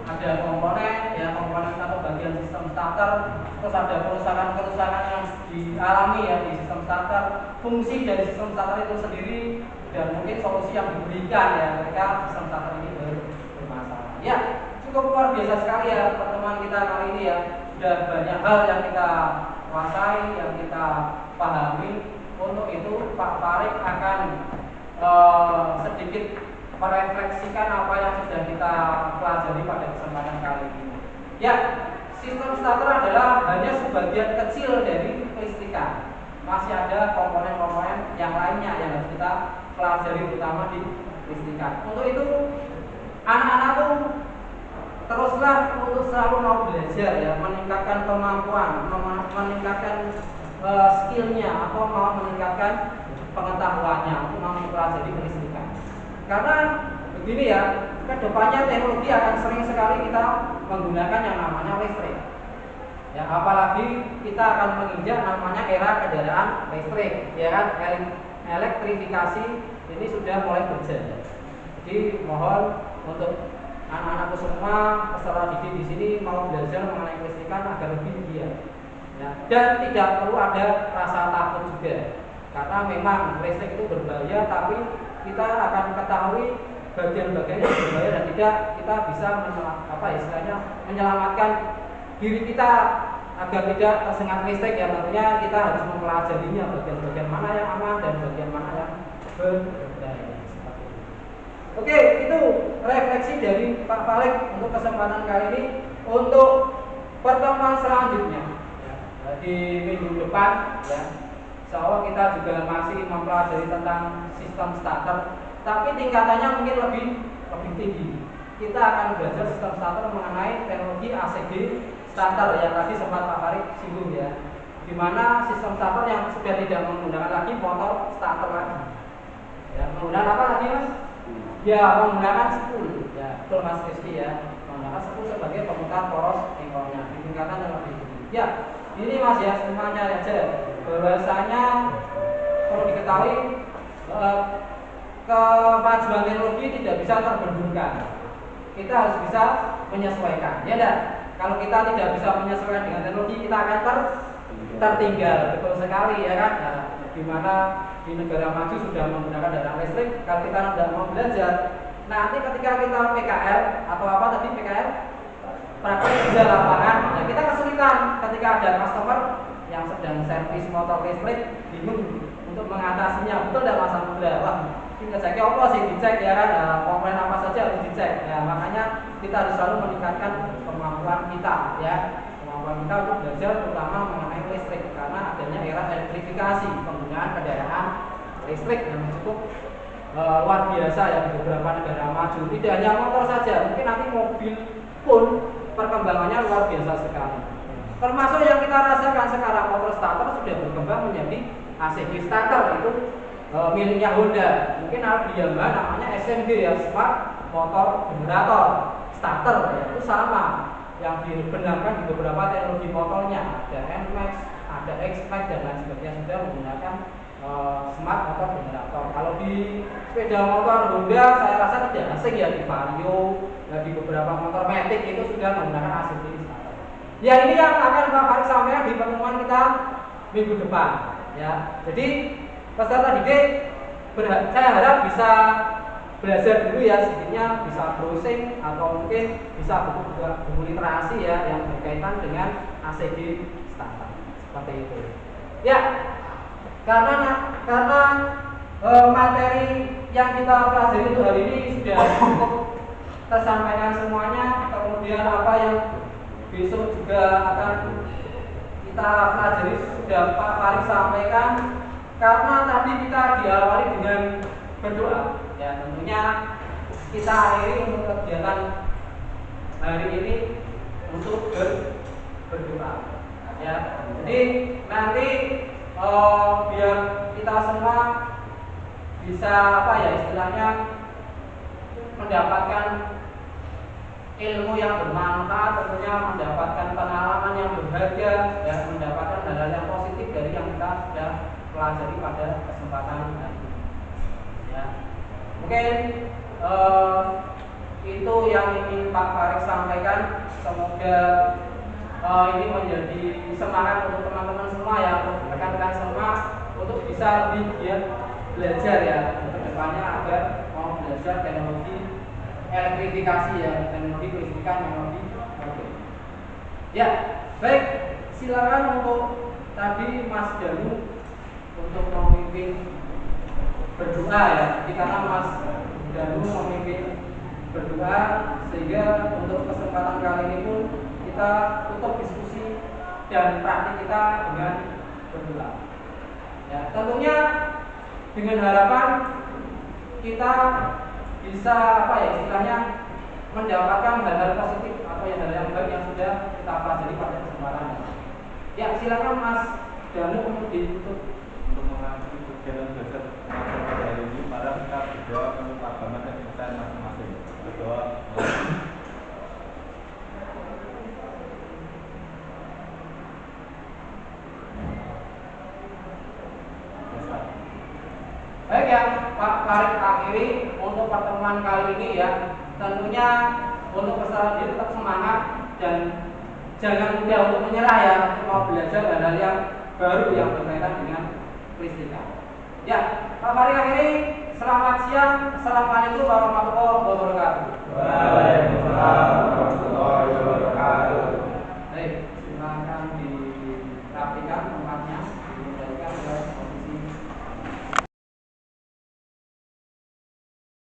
ada komponen ya, komponen atau bagian sistem starter, terus ada kerusakan-kerusakan yang dialami ya di sistem starter, fungsi dari sistem starter itu sendiri, dan mungkin solusi yang diberikan ya ketika sistem starter ini bermasalah. Ya, cukup luar biasa sekali ya pertemuan kita kali ini ya. Sudah banyak hal yang kita kuasai, yang kita pahami. Untuk itu Pak Farid akan sedikit merefleksikan apa yang sudah kita pelajari pada kesempatan kali ini. Ya, sistem starter adalah hanya sebagian kecil dari kelistrikan. Masih ada komponen-komponen yang lainnya yang harus kita pelajari, terutama di kelistrikan. Untuk itu, anak-anak tuh teruslah untuk selalu mau belajar ya, meningkatkan kemampuan, meningkatkan skillnya atau mau meningkatkan pengetahuannya untuk mempelajari kelistrikan. Karena begini ya, kedepannya teknologi akan sering sekali kita menggunakan yang namanya listrik. Ya, apalagi kita akan menginjak namanya era kendaraan listrik, ya kan? Elektrifikasi ini sudah mulai berjalan. Jadi mohon untuk anak-anakku semua peserta didik di sini mau belajar mengenai kelistrikan agar lebih giat. Ya, dan tidak perlu ada rasa takut juga, karena memang listrik itu berbahaya, tapi kita akan ketahui bagian-bagian yang berbahaya dan tidak kita bisa menyelamatkan diri kita agar tidak tersengat listrik. Ya, tentunya kita harus mempelajarinya bagian-bagian mana yang aman dan bagian mana yang berbahaya. Oke, itu refleksi dari Pak Farid untuk kesempatan kali ini. Untuk pertemuan selanjutnya di minggu depan ya, insya Allah kita juga masih mempelajari tentang sistem starter, tapi tingkatannya mungkin lebih tinggi. Kita akan belajar sistem starter mengenai teknologi ACG starter yang tadi sempat Pak Farid singgung ya, di mana sistem starter yang sudah tidak menggunakan lagi motor starter lagi. Ya, menggunakan apa tadi Mas? Ya, menggunakan spool. Ya, betul Mas Rizky ya, menggunakan spool sebagai pemutar poros engkolnya di tingkatan yang lebih tinggi. Ya, ini Mas ya, semuanya aja bahwasanya perlu diketahui kemajuan teknologi tidak bisa terbendungkan. Kita harus bisa menyesuaikan. Ya enggak? Kalau kita tidak bisa menyesuaikan dengan teknologi, kita akan tertinggal. Betul sekali ya kan? Nah, di mana di negara maju sudah menggunakan kendaraan listrik, kalau kita tidak mau belajar, nanti ketika kita PKL atau apa tadi PKL, praktek kerja lapangan, ya kita kesulitan ketika ada customer yang sedang servis motor listrik, bingung untuk mengatasinya. Betul tidak Mas Abdullah? Wah, kita cek apa sih dicek ya kan? Komponen apa saja harus dicek. Ya, makanya kita harus selalu meningkatkan kemampuan kita ya. Kemampuan kita untuk belajar terutama mengenai listrik, karena adanya era elektrifikasi, penggunaan kendaraan listrik yang cukup luar biasa ya di beberapa negara maju. Tidak hanya motor saja, mungkin nanti mobil pun perkembangannya luar biasa sekali. Termasuk yang kita rasakan sekarang, motor starter sudah berkembang menjadi ACG starter, itu miliknya Honda. Mungkin ada di Yamaha namanya SMG ya, Smart Motor Generator Starter ya, itu sama yang dibenarkan di beberapa teknologi motornya, ada NMAX, ada X-Max dan lain sebagainya sudah menggunakan Smart Motor Generator. Kalau di sepeda motor Honda saya rasa tidak asing ya, di Vario, di beberapa motor Matic itu sudah menggunakan ACG starter. Ya, ini yang akan Pak Farid sampaikan di pertemuan kita minggu depan ya. Jadi peserta didik saya harap bisa belajar dulu ya, sedikitnya bisa browsing atau mungkin bisa buku literasi ya yang berkaitan dengan ACG startup seperti itu. Ya, karena materi yang kita pelajari untuk hari ini sudah cukup tersampaikan semuanya. Kemudian apa yang besok juga akan kita pelajari sudah Pak Farid sampaikan. Karena tadi kita diawali dengan berdoa, ya tentunya kita akhiri untuk kegiatan hari ini untuk berdoa. Ya, jadi nanti biar kita semua bisa apa ya istilahnya mendapatkan ilmu yang bermanfaat, tentunya mendapatkan pengalaman yang berharga dan mendapatkan hal-hal yang positif dari yang kita sudah pelajari pada kesempatan hari ini. Ya, mungkin itu yang ingin Pak Farid sampaikan. Semoga ini menjadi semangat untuk teman-teman semua ya, untuk rekan-rekan semua untuk bisa lebih giat belajar ya ke depannya agar mau belajar teknologi elektrifikasi ya, teknologi kelistrikan yang lebih baik. Ya, baik, silakan untuk tadi Mas Danu untuk memimpin berdoa ya. Jadi karena Mas Danu memimpin berdoa, sehingga untuk kesempatan kali ini pun kita tutup diskusi dan praktik kita dengan berdoa. Ya, tentunya dengan harapan kita bisa apa ya istilahnya mendapatkan hal-hal positif atau hal yang baik yang sudah kita pelajari pada kesempatan ini. Ya, silakan Mas Danu untuk ditutup. Untuk mengakhiri kegiatan belajar pada hari ini, mari kita berdoa untuk agama dan kepercayaan masing-masing. Berdoa. Baik ya, Pak Farid akhiri untuk pertemuan kali ini ya. Tentunya untuk peserta diri tetap semangat dan jangan mudah untuk menyerah ya, mau belajar hal-hal yang baru yang berkaitan dengan kelistrikan. Ya, Pak Farid akhiri. Selamat siang. Assalamualaikum warahmatullahi wabarakatuh.